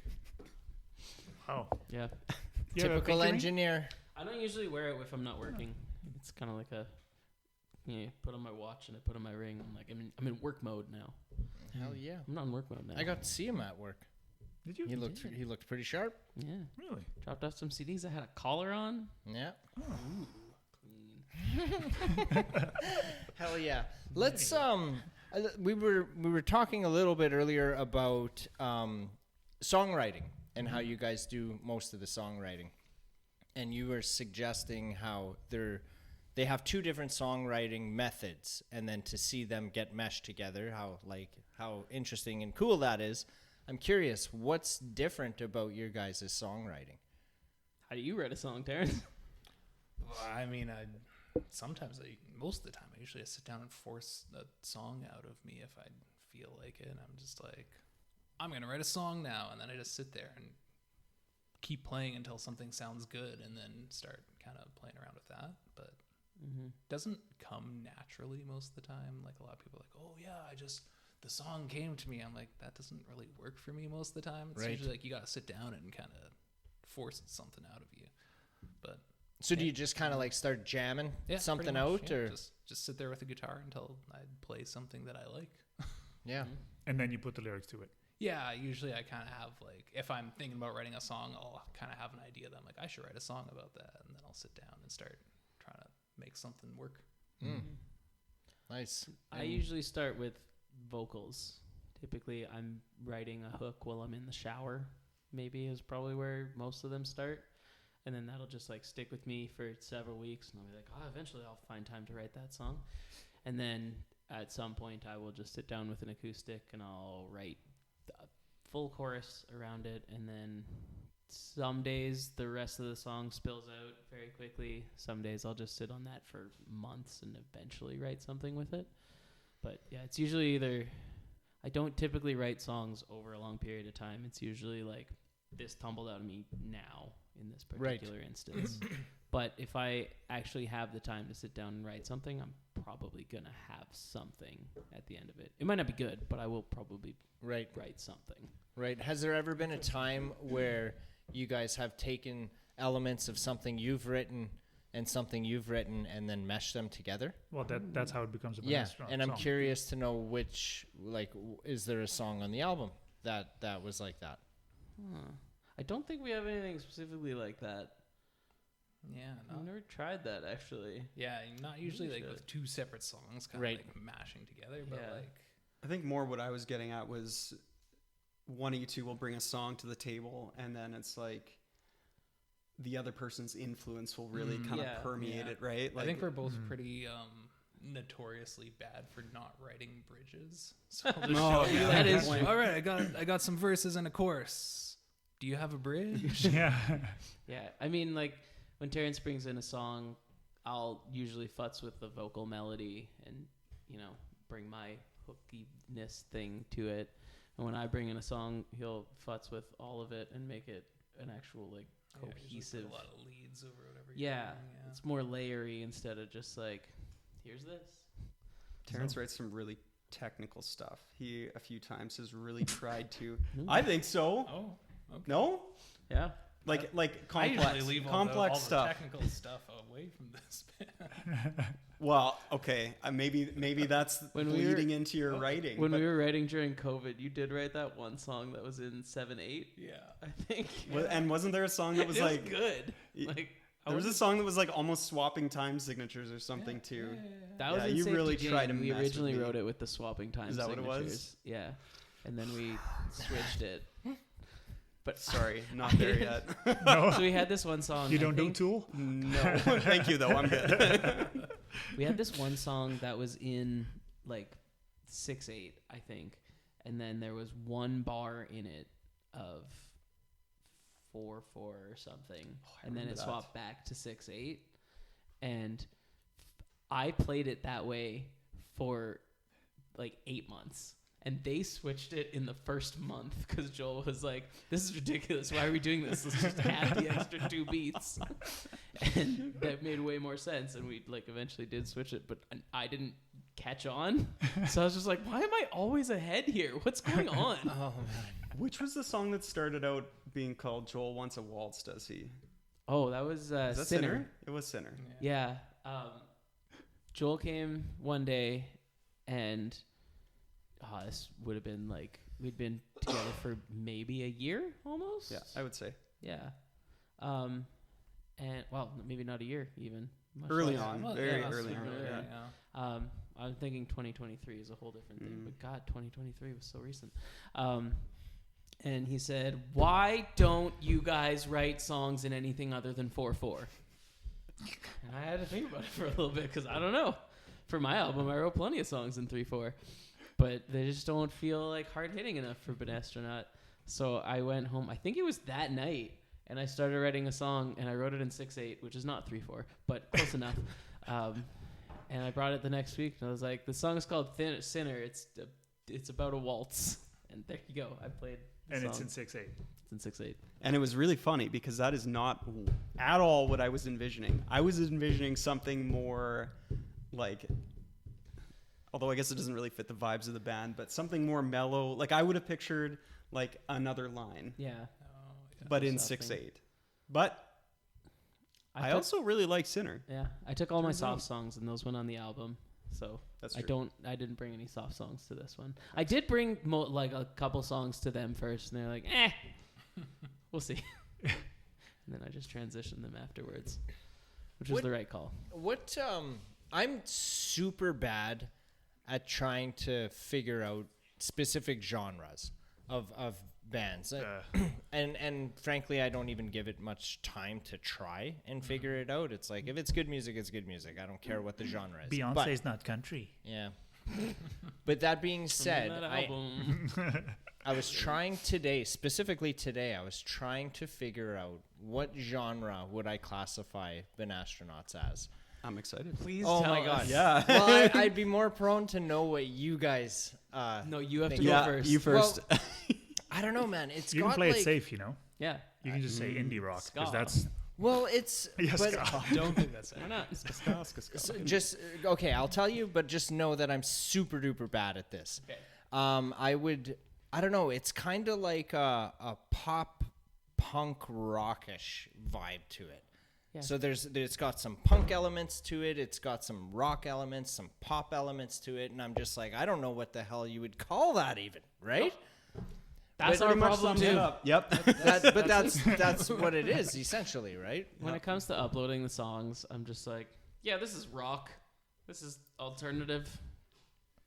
E: Oh.
B: Yeah.
E: You have a
D: Typical
E: pinky ring?
D: engineer.
B: I don't usually wear it if I'm not working. It's kind of like a, put on my watch and I put on my ring. I'm like, I'm in work mode now.
D: Hell yeah.
B: I'm not in work mode now.
D: I got to see him at work.
E: Did you?
D: He looked pretty sharp.
B: Yeah.
E: Really?
B: Dropped off some CDs. I had a collar on.
D: Yeah.
B: Clean.
D: Hell yeah. Let's we were talking a little bit earlier about songwriting and how you guys do most of the songwriting. And you were suggesting how they have two different songwriting methods, and then to see them get meshed together, how interesting and cool that is. I'm curious, what's different about your guys' songwriting?
B: How do you write a song, Terrence?
C: Well, I mean, most of the time, I usually sit down and force a song out of me if I feel like it. And I'm just like, I'm going to write a song now. And then I just sit there and keep playing until something sounds good and then start kind of playing around with that. But it doesn't come naturally most of the time. Like a lot of people are like, oh, yeah, the song came to me. I'm like, that doesn't really work for me most of the time. It's
D: Right.
C: usually like you got to sit down and kind of force something out of you. But
D: So do you just kind of like start jamming something
C: pretty much,
D: out,
C: yeah.
D: or
C: just sit there with the guitar until I play something that I like.
D: yeah?
E: And then you put the lyrics to it.
C: Yeah, usually I kind of have like, if I'm thinking about writing a song, I'll kind of have an idea that I'm like, I should write a song about that, and then I'll sit down and start trying to make something work.
D: Nice.
B: I usually start with vocals. Typically, I'm writing a hook while I'm in the shower. Maybe is probably where most of them start, and then that'll just like stick with me for several weeks, and I'll be like, oh, eventually I'll find time to write that song, and then at some point I will just sit down with an acoustic and I'll write a full chorus around it, and then some days the rest of the song spills out very quickly. Some days I'll just sit on that for months and eventually write something with it. But yeah, it's usually either, I don't typically write songs over a long period of time. It's usually like, this tumbled out of me now in this particular instance. But if I actually have the time to sit down and write something, I'm probably going to have something at the end of it. It might not be good, but I will probably write something.
D: Right. Has there ever been a time where you guys have taken elements of something you've written and something you've written and then meshed them together?
E: Well, that's how it becomes a
D: Yeah.
E: Banastronaut
D: And I'm
E: song.
D: curious to know which, is there a song on the album that was like that?
B: I don't think we have anything specifically like that.
C: Yeah,
B: I've never tried that, actually.
C: yeah, not usually
B: Maybe
C: like
B: should.
C: with two separate songs, kind
D: Right.
C: of like mashing together, but
B: Yeah.
C: like,
A: I think more what I was getting at was one of you two will bring a song to the table, and then it's like the other person's influence will really kind of
B: Yeah.
A: permeate
C: Yeah.
A: it, right? Like,
C: I think we're both pretty notoriously bad for not writing bridges. So I'll just
A: Oh,
C: show you
A: yeah,
C: like,
B: that is
A: true.
C: all right, I got some verses and a chorus. Do you have a bridge?
E: Yeah.
B: Yeah, I mean, like, when Terrence brings in a song, I'll usually futz with the vocal melody and, bring my hookiness thing to it. And when I bring in a song, he'll futz with all of it and make it an actual, like,
C: Yeah, usually
B: cohesive.
C: put a lot of leads over whatever. you're
B: Yeah,
C: doing, yeah.
B: it's more layery instead of just like, here's this.
A: Terrence writes some really technical stuff. He a few times has really tried to.
B: Ooh.
A: I think so.
C: Oh, okay.
A: No,
B: Yeah.
A: like
C: I
A: complex,
C: usually leave
A: complex
C: all
A: stuff.
C: the technical stuff away from this.
A: Well, okay, maybe that's
B: When we
A: bleeding into your writing.
B: When
A: but
B: we were writing during COVID, you did write that one song that was in 7/8,
C: Yeah.
B: I think.
A: and wasn't there a song that was
B: It
A: like
B: good.
A: y-
B: Like,
A: there was a song that was like almost swapping time signatures or something too.
B: that was
A: Yeah,
B: in
A: you
B: Safety
A: really
B: Jane.
A: tried to
B: We
A: mess with
B: originally
A: me.
B: wrote it with the swapping time
A: Is that what it was?
B: signatures. Yeah. And then we switched it. But
A: Sorry, not there yet.
B: so we had this one song.
E: You
B: I
E: don't do
B: think
E: Tool?
A: No, thank you though. I'm good.
B: We had this one song that was in like 6/8, I think, and then there was one bar in it of 4/4 or something, and then
A: remember
B: it
A: that.
B: swapped back to 6/8, and I played it that way for like 8 months, And they switched it in the first month because Joel was like, "This is ridiculous. Why are we doing this? Let's just add the extra 2 beats." And that made way more sense. And we like eventually did switch it, but I didn't catch on. So I was just like, "Why am I always ahead here? What's going on?"
D: Oh man.
A: Which was the song that started out being called "Joel Wants a Waltz"? Does he?
B: Oh, that was
A: Is that
B: Sinner.
A: It was Sinner.
B: Yeah. Joel came one day, and this would have been like we'd been together for maybe a year almost.
A: Yeah, I would say
B: Yeah. And well, maybe not a year even. Much
A: early
B: less.
A: on,
C: Well,
A: very
C: yeah,
A: early
C: super
A: on.
C: early,
A: Yeah.
B: I'm thinking 2023 is a whole different thing,
A: Mm.
B: but God, 2023 was so recent. And he said, "Why don't you guys write songs in anything other than 4/4?" And I had to think about it for a little bit because I don't know. For my album, I wrote plenty of songs in 3/4, but they just don't feel like hard hitting enough for Banastronaut. So I went home. I think it was that night, and I started writing a song, and I wrote it in 6/8, which is not 3/4, but close enough. And I brought it the next week, and I was like, "The song is called Sinner. It's about a waltz." And there you go. I played. The
E: And
B: song.
E: it's in 6/8.
B: It's in 6/8.
A: And it was really funny because that is not at all what I was envisioning. I was envisioning something more like, although I guess it doesn't really fit the vibes of the band, but something more mellow. Like I would have pictured like Another Line,
B: Yeah.
A: but in
B: something.
A: 6/8. But I
B: took-
A: also really like Sinner.
B: Yeah, I took all my
A: Turns
B: soft
A: out.
B: songs and those went on the album. So
A: That's
B: I
A: true.
B: didn't bring any soft songs to this one. I did bring like a couple songs to them first, and they're like, we'll see. And then I just transitioned them afterwards, which was
D: What-
B: the right call.
D: What I'm super bad at trying to figure out specific genres of bands. And frankly, I don't even give it much time to try and figure it out. It's like if it's good music, it's good music. I don't care what the genre is.
E: Beyonce's not country.
D: Yeah. But that being said,
B: That
D: I
B: album.
D: was trying specifically today, I was trying to figure out what genre would I classify Banastronauts as.
A: I'm excited.
B: Please
D: Oh
B: tell
D: my god.
B: us.
A: Yeah.
D: Well, I'd be more prone to know what you guys
B: No, you have to
D: Thank
B: go
A: Yeah,
B: first.
A: you first.
D: I don't know, man. It's
E: You
D: got
E: can play
D: like,
E: it safe, you know.
B: Yeah.
E: You can just say indie rock because
B: ska.
E: that's
D: Well, it's
E: yes.
D: but
E: ska.
C: Don't think that's it.
B: Why not?
D: so just okay. I'll tell you, but just know that I'm super duper bad at this.
B: Okay.
D: I don't know. It's kind of like a pop punk rockish vibe to it.
B: Yeah.
D: So it's got some punk elements to it. It's got some rock elements, some pop elements to it, and I'm just like, I don't know what the hell you would call that even, right?
B: That's
D: But
B: our
D: pretty much
B: problem
A: Sums it
B: too.
A: up. Yep.
D: But that's what it is essentially, right?
B: When it comes to uploading the songs, I'm just like, yeah, this is rock. This is alternative.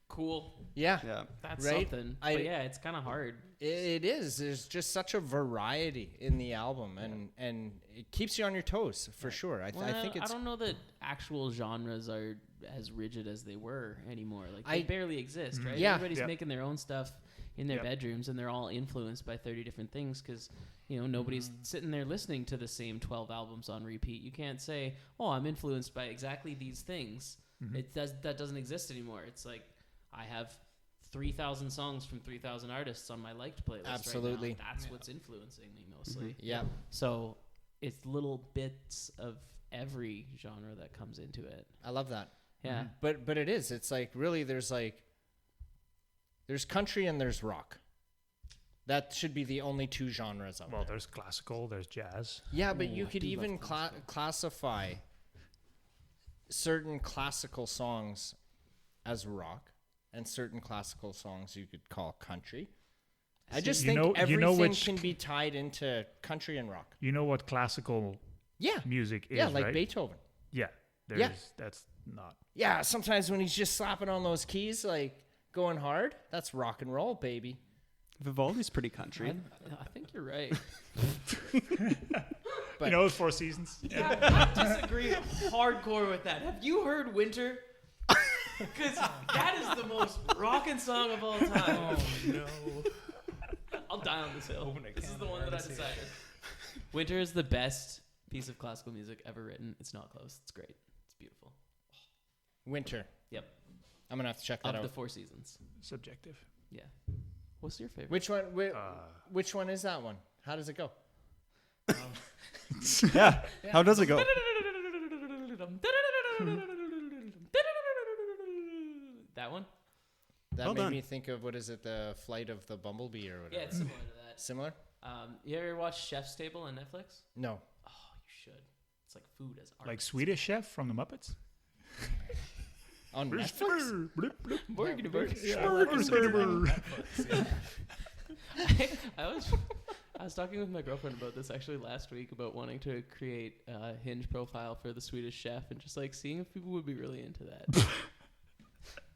B: Cool.
D: Yeah.
A: Yeah.
B: That's
D: Right?
B: something.
D: I-
B: But yeah, it's kind of hard.
D: It is. There's just such a variety in the album, and it keeps you on your toes for sure. I think it's.
B: I don't know that actual genres are as rigid as they were anymore. Like they
D: I-
B: barely exist, right?
D: Yeah.
B: Everybody's
E: Yep.
B: making their own stuff in their
E: Yep.
B: bedrooms, and they're all influenced by 30 different things because nobody's sitting there listening to the same 12 albums on repeat. You can't say, "Oh, I'm influenced by exactly these things." That doesn't exist anymore. It's like I have 3,000 songs from 3,000 artists on my liked playlist.
D: Absolutely.
B: right now. That's what's influencing me mostly.
D: Yeah.
B: So it's little bits of every genre that comes into it.
D: I love that.
B: Yeah.
D: But it is. It's like really there's country and there's rock. That should be the only two genres out
E: Well,
D: there.
E: there's classical, there's jazz.
D: Yeah, but
B: Ooh,
D: you
B: I
D: could
B: do love
D: even
B: classical.
D: classify certain classical songs as rock, and certain classical songs you could call country. I just
E: You
D: think
E: know
D: everything
E: which-
D: can be tied into country and rock.
E: You know what classical
D: Yeah,
E: music is,
D: yeah, like
E: right?
D: Beethoven.
E: Yeah.
D: Yeah.
E: That's not.
D: Yeah, sometimes when he's just slapping on those keys, like going hard, that's rock and roll, baby.
A: Vivaldi's pretty country.
B: I think you're right.
D: But-
E: you know, Four Seasons.
B: I disagree hardcore with that. Have you heard Winter? Because that is the most rockin' song of all time.
C: No.
B: I'll die on this hill.
C: Open a
B: This is
C: can
B: the
C: of
B: one that I
C: worms here.
B: decided. Winter is the best piece of classical music ever written. It's not close. It's great. It's beautiful.
D: Winter.
B: Yep.
D: I'm gonna have to check that
B: Of
D: out.
B: the Four Seasons.
E: Subjective.
B: Yeah. What's your favorite?
D: Which one? Which one is that one? How does it go?
A: Yeah. How does it go?
B: That one?
D: That
A: Well
D: made
A: done.
D: me think of, what is it, the Flight of the Bumblebee or whatever.
B: Yeah, it's similar to that.
D: Similar?
B: You ever watch Chef's Table on Netflix?
D: No.
B: Oh, you should. It's like food as art.
E: Like Swedish Chef from the Muppets.
D: On Netflix?
B: I was talking with my girlfriend about this actually last week about wanting to create a Hinge profile for the Swedish Chef and just like seeing if people would be really into that.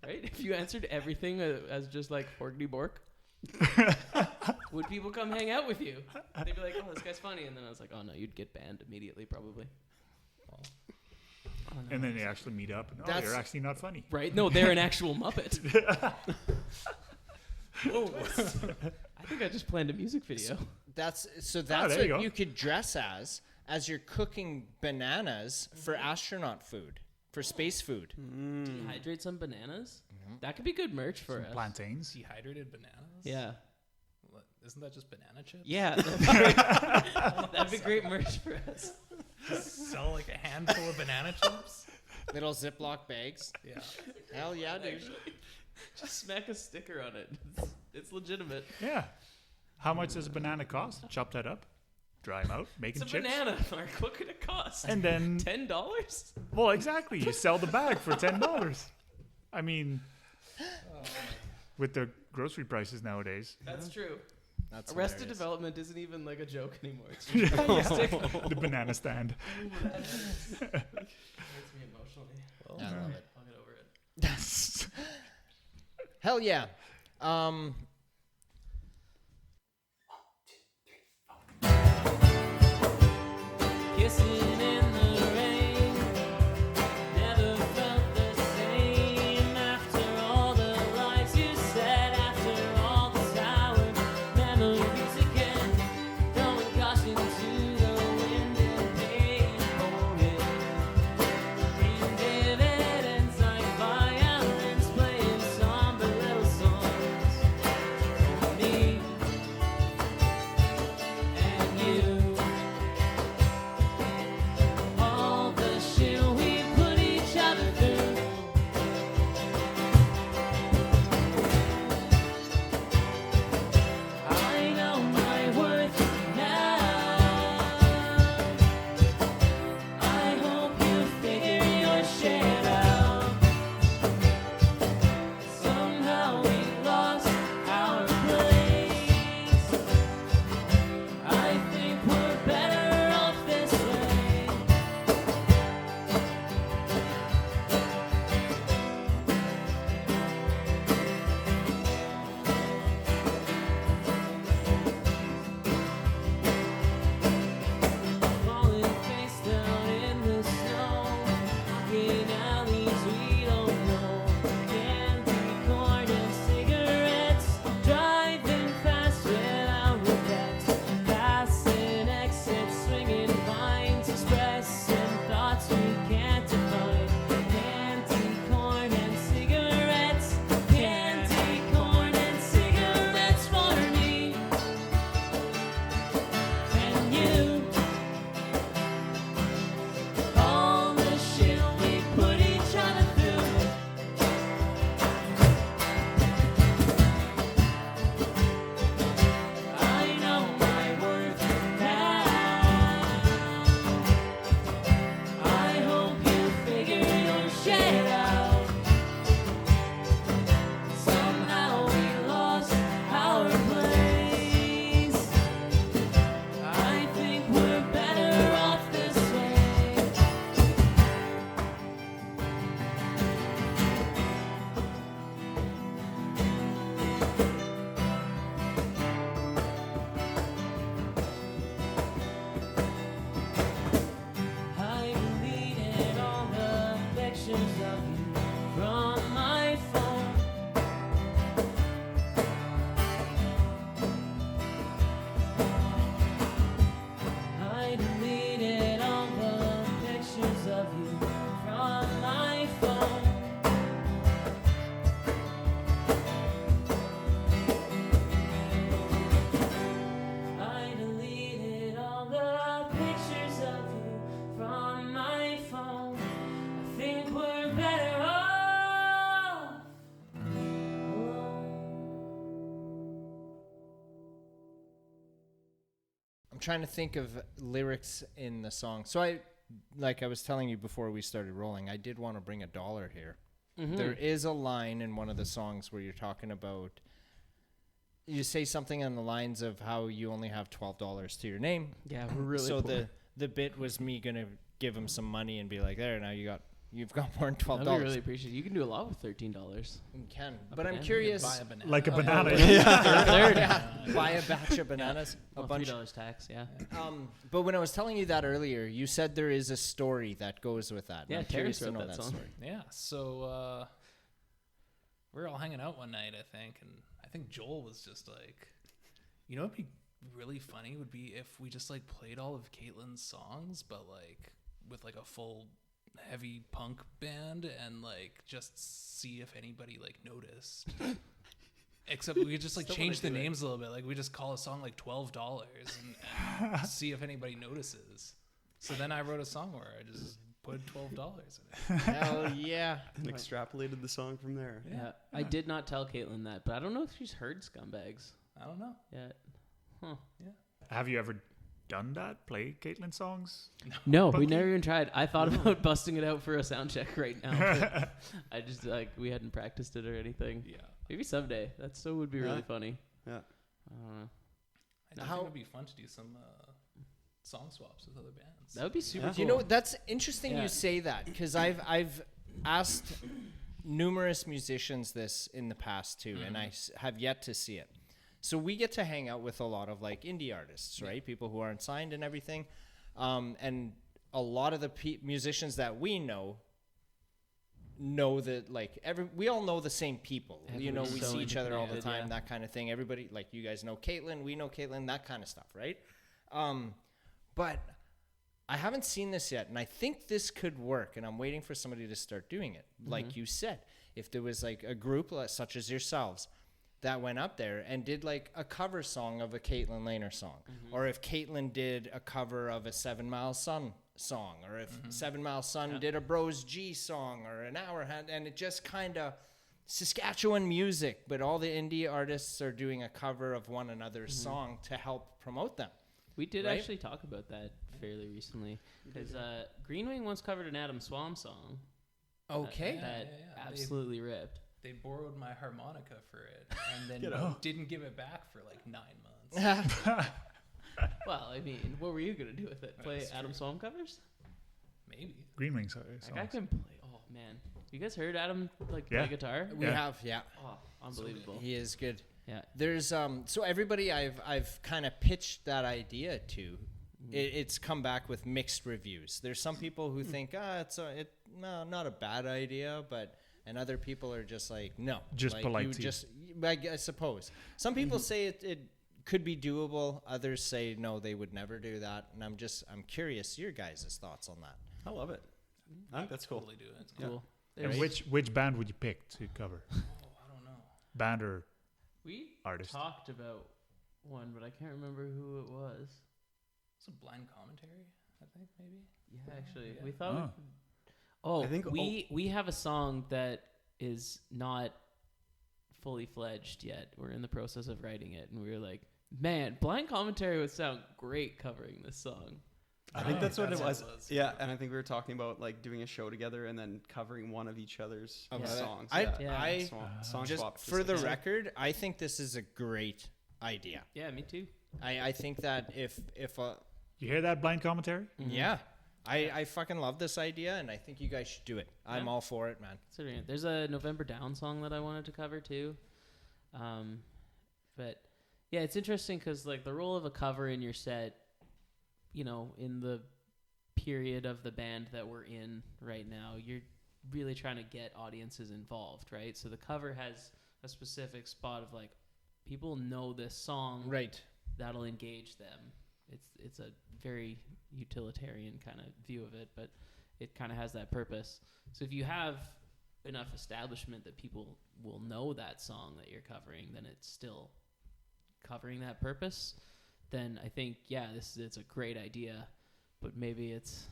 B: Right? If you answered everything as just like Horgny Bork, would people come hang out with you? They'd be like, "Oh, this guy's funny," and then I was like, "Oh no, you'd get banned immediately, probably." Oh, no.
E: And then they actually meet up. And,
D: That's-
E: you're actually not funny.
B: Right? No, they're an actual Muppet. Whoa. I think I just planned a music video.
D: That's
E: there
D: what
E: you go.
D: you could dress as you're cooking bananas for astronaut food, for space food.
B: Dehydrate some bananas. That could be good merch for us.
E: Plantains.
C: Dehydrated bananas?
B: Yeah.
C: What, isn't that just banana chips?
B: Yeah. That'd be great. That'd be great merch for us.
C: Sell like a handful of banana chips?
D: Little Ziploc bags.
C: Yeah.
D: Hell yeah, dude.
B: Just smack a sticker on it. It's legitimate.
E: Yeah. How much does a banana cost? Chop that up, dry them out, make
B: It's
E: them
B: a
E: chips.
B: banana, Mark. What could it cost?
E: And then,
B: $10?
E: well, exactly. You sell the bag for $10. I mean, with the grocery prices nowadays.
B: That's true.
D: That's
B: Arrested
D: hilarious.
B: Development isn't even like a joke anymore. It's just
E: The banana stand.
B: hurts me emotionally.
D: I love it.
B: I'll get over it.
D: Hell yeah.
H: Kissing in the rain, never felt the same. After all the lies you said, after all the sour memories again, throwing caution to the wind and paying for it. Being dividends like violins, playing somber little songs for me and you.
D: I'm trying to think of lyrics in the song. So I was telling you before we started rolling, I did want to bring $1 here.
B: Mm-hmm.
D: There is a line in one of the songs where you're talking about, you say something on the lines of how you only have $12 to your name.
B: Yeah, we're really
D: So
B: poor.
D: the bit was me gonna give him some money and be like, there, now you've got more than $12.
B: That'd be really appreciated. You can do a lot with $13.
D: You can,
B: A
D: but I'm
B: banana.
D: curious.
C: Buy a banana.
E: Like a banana.
D: Buy a batch of bananas, a
B: Well,
D: bunch.
B: $3 tax, yeah.
D: But when I was telling you that earlier, you said there is a story that goes with that. and
B: Yeah,
D: I'm curious
B: Terrence
D: to know
B: wrote
D: that
B: that song.
D: story.
C: Yeah, so we were all hanging out one night, I think, and I think Joel was just like, you know what'd be really funny would be if we just like played all of Caitlin's songs, but like with like a full heavy punk band and like just see if anybody like noticed. Except we could just like
A: Still
C: change the
A: wanna do it.
C: names a little bit. Like we just call a song like $12 and see if anybody notices. So then I wrote a song where I just put $12 in it.
D: Hell yeah.
A: And extrapolated the song from there.
B: Yeah. I did not tell Caitlin that, but I don't know if she's heard Scumbags
C: I don't know.
B: yet. Huh.
E: Have you ever done that? Play Caitlin songs?
B: No, we
E: Punky?
B: never even tried. I thought about busting it out for a sound check right now. But I just we hadn't practiced it or anything.
C: Yeah.
B: Maybe someday. That still would be really
A: Yeah.
B: funny.
A: Yeah.
B: I don't know.
C: I think
D: How-
C: it would be fun to do some song swaps with other bands.
B: That would be super
A: Yeah.
B: cool.
D: You know, that's interesting
B: Yeah.
D: you say that, because I've asked numerous musicians this in the past too, and I have yet to see it. So we get to hang out with a lot of like indie artists, right? People who aren't signed and everything. And a lot of the musicians that we know that like we all know the same people. You know, we
B: Everybody's so
D: see each other all the
B: interconnected,
D: time,
B: yeah.
D: that kind of thing. Everybody, like you guys know Caitlin, we know Caitlin, that kind of stuff, right? But I haven't seen this yet, and I think this could work, and I'm waiting for somebody to start doing it. Like you said, if there was like a group such as yourselves that went up there and did like a cover song of a Caitlin Lehner song, or if Caitlin did a cover of a 7 Mile Sun song, or if 7 Mile Sun did a Bros G song or an Hour Hand, and it just kind of Saskatchewan music, but all the indie artists are doing a cover of one another's song to help promote them.
B: We did
D: Right?
B: actually talk about that fairly recently. Because Green Wing once covered an Adam Swam song.
D: Okay.
B: That
C: yeah.
B: absolutely ripped.
C: They borrowed my harmonica for it and then
A: You know.
C: didn't give it back for like 9 months.
B: Well, I mean, what were you going to do with it? Play
C: That's
B: Adam Swam covers?
C: Maybe.
E: Green Wings
B: Like, I
E: songs.
B: can play. Oh, man. You guys heard Adam play
E: Yeah.
B: guitar?
D: We
E: Yeah.
D: have, yeah.
B: Oh, unbelievable.
D: He is good.
B: Yeah.
D: There's so everybody I've kind of pitched that idea to, it's come back with mixed reviews. There's some people who think no, not a bad idea, and other people are just like no,
E: Just
D: like,
E: polite
D: you
E: to you.
D: just I suppose some people say it could be doable. Others say no, they would never do that. And I'm curious your guys' thoughts on that.
A: I love it. I think that's cool.
C: Totally do it.
B: Cool.
E: And
B: There's-
E: which band would you pick to cover?
C: Oh, I don't know.
E: Band or
B: We
E: artist?
B: talked about one, but I can't remember who it was.
C: It's a blind commentary, I think, maybe.
B: Yeah, actually,
C: Yeah.
B: we thought.
E: Oh.
B: Oh,
A: I think-
B: we have a song that is not fully fledged yet. We're in the process of writing it, and we were like, man, blind commentary would sound great covering this song.
A: I think that's what it was.
C: was.
A: Yeah, and I think we were talking about like doing a show together and then covering one of each other's
D: Of that.
A: songs.
B: Yeah.
A: Song
D: Just
A: swap
D: for the
A: specifically.
D: record, I think this is a great idea.
B: Yeah, me too.
D: I think that if
E: You hear that blind commentary?
D: yeah, I fucking love this idea, and I think you guys should do it. I'm
B: Yeah.
D: all for it, man.
B: Considering it. There's a November Down song that I wanted to cover too. But yeah, it's interesting because like the role of a cover in your set, you know, in the period of the band that we're in right now, you're really trying to get audiences involved, right? So the cover has a specific spot of like people know this song,
D: Right.
B: that'll engage them. It's a very utilitarian kind of view of it, but it kind of has that purpose. So if you have enough establishment that people will know that song that you're covering, then it's still covering that purpose. Then I think it's a great idea, but maybe it's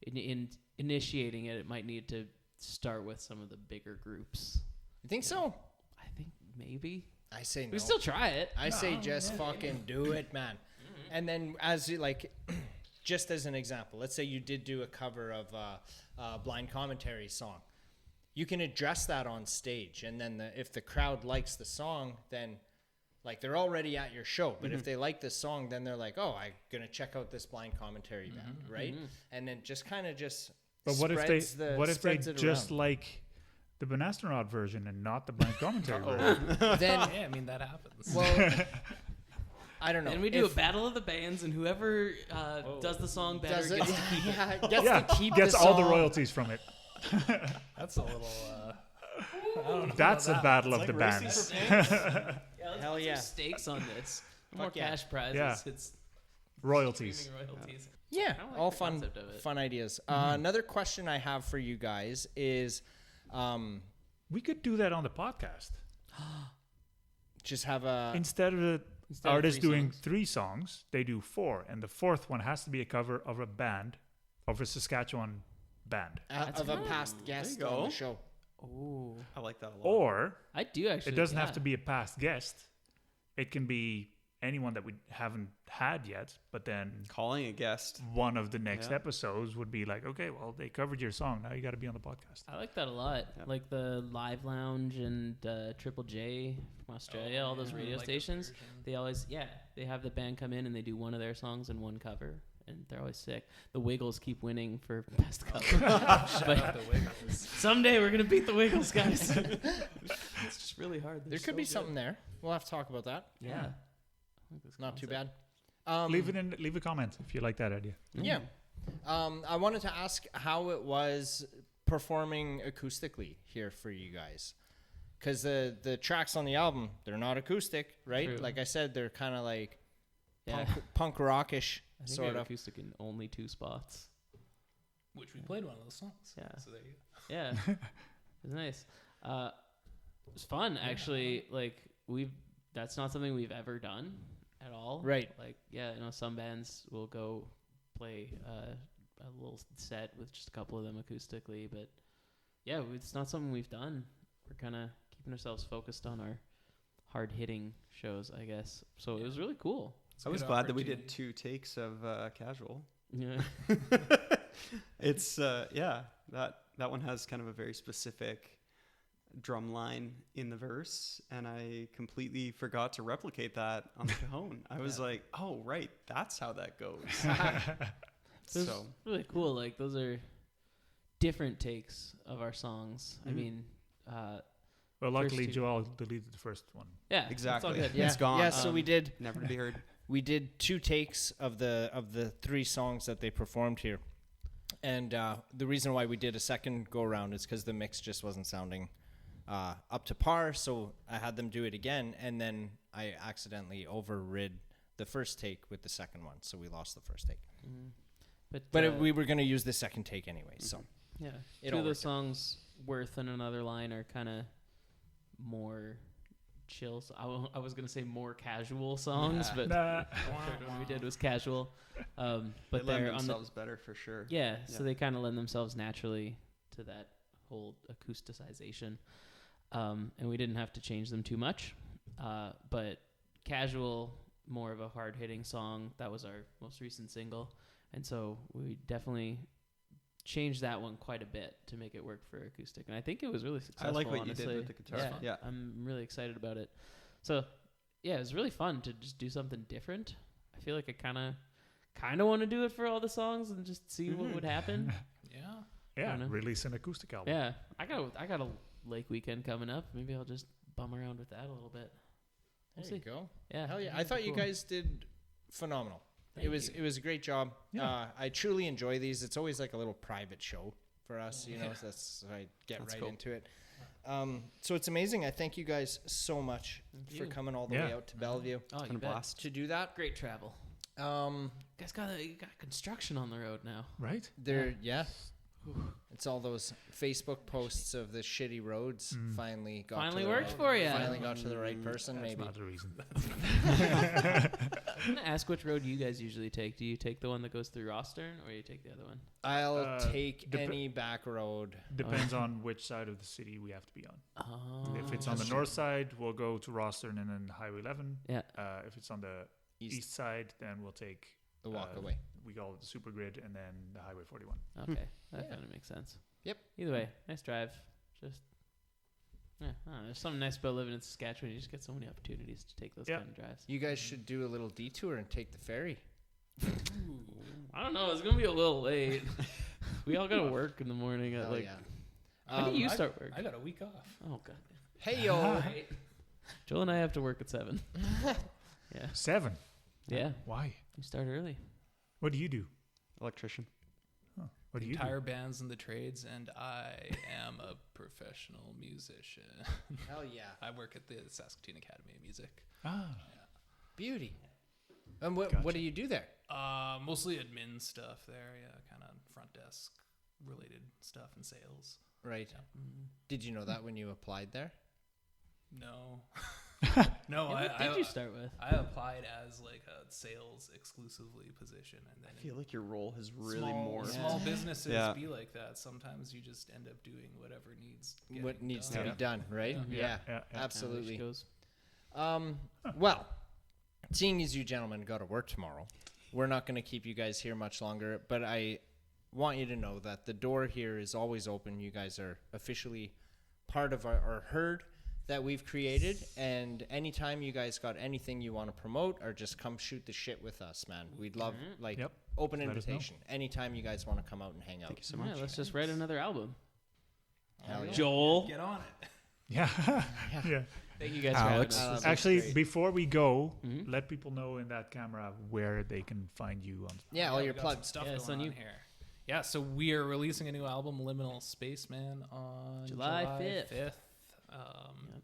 B: in initiating it. It might need to start with some of the bigger groups.
D: You think so?
B: I think maybe
D: I say no.
B: we still try it.
D: I say just fucking do it, man. And then as you like, just as an example, let's say you did do a cover of a blind commentary song. You can address that on stage, and then if the crowd likes the song, then like they're already at your show. But if they like this song, then they're like, oh, I'm gonna check out this blind commentary band, right? And then just kind of just.
E: But what if they just
D: around.
E: like the Banastronaut version and not the blind commentary version?
D: Then
C: Yeah, I mean that happens.
D: well, I don't know.
F: And we do a
D: If-
F: battle of the bands, and whoever does the song better
D: does it,
F: gets to keep it.
D: yeah, gets
E: Yeah,
D: to keep
E: gets
D: the
E: all the
D: song.
E: royalties from it.
C: That's a little. I don't know
E: That's a
C: about that.
E: battle of the bands.
F: Yeah, let's
D: Hell
F: put
D: yeah.
F: some stakes on this. No more
D: Fuck yeah.
F: cash prizes.
E: Yeah.
F: It's
E: Royalties.
F: streaming royalties.
D: Yeah,
F: I like
D: all
F: the
D: fun,
F: concept of it.
D: fun ideas. Another question I have for you guys is,
E: We could do that on the podcast.
D: just have a
E: Instead of the
F: Instead of
E: artist
F: 3
E: doing
F: songs.
E: 3 songs, they do 4. And the 4th one has to be a cover of a band, of a Saskatchewan band.
F: That's
D: of a
F: good.
D: past
A: There
D: guest
A: you
D: on
A: go.
D: the show.
F: Oh,
A: I like that a lot.
E: Or
F: I do actually.
E: it doesn't
F: yeah.
E: have to be a past guest. It can be anyone that we haven't had yet, but then
A: Calling a guest.
E: one of the next
A: Yeah.
E: episodes would be like, okay, well, they covered your song. Now you got to be on the podcast.
F: I like that a lot.
A: Yeah.
F: Like the Live Lounge and Triple J from Australia, all those
C: Yeah, I
F: radio
C: like that
F: stations.
C: version.
F: They always, they have the band come in and they do one of their songs and one cover, and they're always sick. The Wiggles keep winning for best cover.
C: Shout
F: But
C: out the Wiggles.
F: someday we're gonna beat the Wiggles, guys. It's just really hard.
D: There could be something there. We'll have to talk about that.
F: Yeah. I like this
D: Not too
F: concept.
D: bad.
E: Leave a comment if you like that idea.
D: Yeah. I wanted to ask how it was performing acoustically here for you guys. Because the tracks on the album, they're not acoustic, right?
F: True.
D: Like I said, they're kind of like
F: Yeah.
D: punk rockish,
F: I think we
D: sort
F: have
D: of.
F: acoustic in only 2 spots.
C: Which we played one of those songs.
F: Yeah.
C: So there you go.
F: Yeah, it was nice. It was fun actually. Like that's not something we've ever done at all.
D: Right.
F: Like some bands will go play a little set with just a couple of them acoustically, but yeah, it's not something we've done. We're kind of keeping ourselves focused on our hard hitting shows, I guess. So it was really cool.
A: I was
C: good
A: glad that we did
C: opportunity.
A: 2 takes of Casual.
F: Yeah.
A: It's that one has kind of a very specific drum line in the verse, and I completely forgot to replicate that on the cajon. I was like, oh right, that's how that goes.
F: So it's
A: So
F: really cool. Like those are different takes of our songs. I
A: Mhm.
F: mean,
E: Well, luckily,
F: 2.
E: Joel deleted the first one.
F: yeah,
A: exactly,
F: It's all good.
D: Yeah.
A: it's gone.
D: Yeah, so we did
A: Never to be heard.
D: we did 2 takes of the 3 songs that they performed here. And the reason why we did a second go around is because the mix just wasn't sounding up to par. So I had them do it again, and then I accidentally overrid the first take with the second one, so we lost the first take. But we were going to use the second take anyway, so
F: yeah,
D: it
F: 2
D: all
F: of the
D: worked out.
F: songs, Worth and Another Line, are kind of more chill. So I was gonna say more casual songs, but
E: Nah.
F: what we did was casual. But
A: They lend
F: they're on the
A: themselves better for sure.
F: yeah,
A: Yeah.
F: so they kind of lend themselves naturally to that whole acousticization. And we didn't have to change them too much. But Casual, more of a hard-hitting song. That was our most recent single. And so we definitely changed that one quite a bit to make it work for acoustic. And I think it was really
A: I
F: successful,
A: like what
F: honestly.
A: you did with the guitar.
F: Yeah,
A: Yeah.
F: I'm really excited about it. So, yeah, it was really fun to just do something different. I feel like I kind of want to do it for all the songs and just see what would happen.
C: Yeah.
E: Yeah,
F: Dunno.
E: release an acoustic album.
F: Yeah, I got a lake weekend coming up. Maybe I'll just bum around with that a little bit. We'll
D: There you
F: see.
D: go.
F: Yeah,
D: Hell yeah!
F: think
D: I
F: it'll
D: thought
F: be
D: you
F: cool.
D: guys did phenomenal.
F: Thank
D: it was a great job.
E: Yeah.
D: I truly enjoy these. It's always like a little private show for us, you know.
C: Yeah.
D: So that's I get
A: That's
D: right
A: cool.
D: into it. So it's amazing. I thank you guys so much for
F: you.
D: coming all the
E: Yeah.
D: way out to Bellevue
F: Oh,
A: Been
F: you
A: a
F: bet.
A: blast.
D: to do that.
F: Great travel. You guys you got construction on the road now.
E: Right?
D: There, yeah. It's all those Facebook posts of the shitty roads finally got
F: Finally
D: to the
F: worked
D: right,
F: for ya.
D: Finally got to the right person,
E: That's
D: maybe.
E: not the reason.
F: I'm gonna ask which road you guys usually take. Do you take the one that goes through Rostern, or you take the other one?
D: I'll take
E: dep-
D: any back road.
E: Depends on which side of the city we have to be on.
F: Oh,
E: If it's on the north side, we'll go to Rostern and then Highway 11.
F: Yeah.
E: If it's on the east side, then we'll take
D: The walkaway.
E: We call it the Super Grid, and then the Highway 41.
B: Okay, that
D: Yeah.
B: kind of makes sense.
D: Yep.
B: Either way, nice drive. Just I don't know, there's something nice about living in Saskatchewan. You just get so many opportunities to take those
E: Yeah.
B: kind of drives.
D: You guys should do a little detour and take the ferry.
B: I don't know. It's gonna be a little late. We all gotta work in the morning at
D: Hell
B: like.
D: yeah.
B: How do you start work?
C: I got a week off.
B: Oh god.
D: Hey yo.
B: Joel and I have to work at 7. Yeah.
E: 7.
B: Yeah.
E: Why?
B: You start early.
E: What do you do?
A: Electrician.
E: What do you
C: Entire
E: do?
C: bands in the trades, and I am a professional musician.
D: Hell yeah.
C: I work at the Saskatoon Academy of Music.
E: Ah,
D: Beauty. And what
E: Gotcha.
D: do you do there?
C: Mostly admin stuff there, yeah, kind of front desk related stuff and sales.
D: Right.
C: Yeah.
D: Did you know that when you applied there?
C: No. No,
B: Yeah, what did you start with?
C: I applied as like a sales exclusively position, and then
A: I feel like your role has really
C: small,
A: more.
C: small businesses
A: Yeah.
C: be like that. Sometimes you just end up doing whatever needs getting
D: What needs to
C: done.
D: be done, right?
C: Yeah.
D: Yeah.
E: yeah.
D: Absolutely.
B: Goes.
D: Well, seeing as you gentlemen go to work tomorrow, we're not going to keep you guys here much longer, but I want you to know that the door here is always open. You guys are officially part of our herd that we've created, and anytime you guys got anything you want to promote or just come shoot the shit with us, man, we'd love like
E: Yep.
D: open
E: Let us know.
D: invitation anytime you guys want to come out and hang out.
A: Thank you so
B: Yeah,
A: much.
B: let's just write another album.
D: Hell yeah.
B: Joel.
C: Get on it.
E: Yeah. yeah.
B: Thank you guys
A: Alex.
B: for having us.
E: Actually,
D: great.
E: before we go,
B: Mhm.
E: let people know in that camera where they can find you on.
D: Yeah, all
C: we
D: your
C: got some
D: plugs.
C: stuff
B: Yeah, it's
C: going
B: on
C: on
B: you.
C: here. Yeah, so we are releasing a new album, Liminal Spaceman, on
B: July
C: July
B: 5th.
C: 5th.
B: Yep.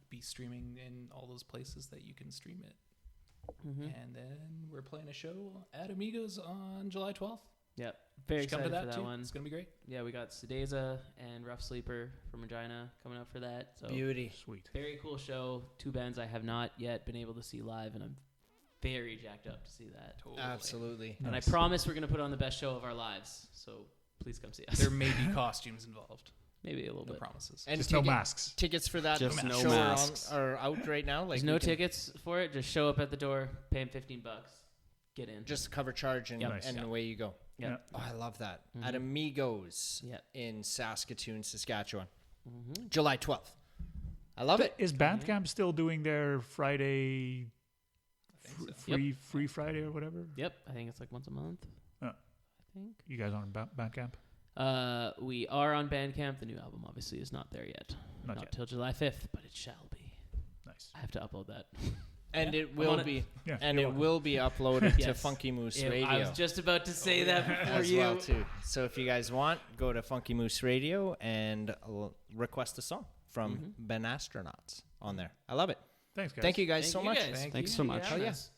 C: Be streaming in all those places that you can stream it.
B: Mhm.
C: And then we're playing a show at Amigos on July 12th.
B: Yep. Very
C: Just come to
B: excited for
C: that
B: that
C: too.
B: one.
C: It's going to be great.
B: Yeah, we got Sedeza and Rough Sleeper from Regina coming up for that. So
D: Beauty.
E: Sweet.
B: very cool show. 2 bands I have not yet been able to see live, and I'm very jacked up to see that.
C: Totally.
D: Absolutely.
B: And I
E: Nice.
B: promise we're gonna put on the best show of our lives. So please come see us.
C: There may be costumes involved.
B: Maybe a little
C: No
B: bit.
C: promises.
D: And
E: Just no masks.
D: tickets for that
A: Just
C: no
D: show
A: masks.
D: are out right now. Like
B: There's
D: we
B: no
D: can
B: tickets for it. Just show up at the door, pay him $15, get in.
D: Just cover charge and,
B: Yep.
E: Nice.
D: and
B: Yeah.
D: away you go.
B: Yeah.
D: Oh, I love that. At
B: Mhm.
D: Amigos
B: Yep.
D: in Saskatoon, Saskatchewan,
B: Mm-hmm.
D: July 12th. I love it.
E: Is Bandcamp still doing their Friday
C: I think so.
E: free Friday or whatever?
B: Yep. I think it's like once a month.
E: Oh.
B: I think.
E: You guys on Bandcamp?
B: We are on Bandcamp. The new album obviously is not there yet.
E: Not
B: Not
E: yet.
B: till July 5th, but it shall be.
E: Nice.
B: I have to upload that.
D: And
C: Yeah,
D: it
B: I'm
D: will
B: on it.
D: be
E: Yeah.
D: and
E: you're
D: it
E: welcome.
D: will be uploaded to
B: Yes.
D: Funky Moose
B: Yeah,
D: Radio.
B: I was just about to say that before
D: as
B: you.
D: well too. So if you guys want, go to Funky Moose Radio and request a song from Banastronauts on there. I love it.
E: Thanks, guys.
D: Thank you guys so much.
A: Thanks so much.
B: for
D: Oh, yeah.
B: having us.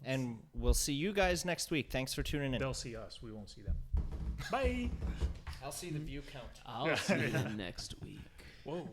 D: And we'll see you guys next week. Thanks for tuning in.
E: They'll see us. We won't see them. Bye.
D: I'll see the view count.
B: I'll see you next week.
C: Whoa.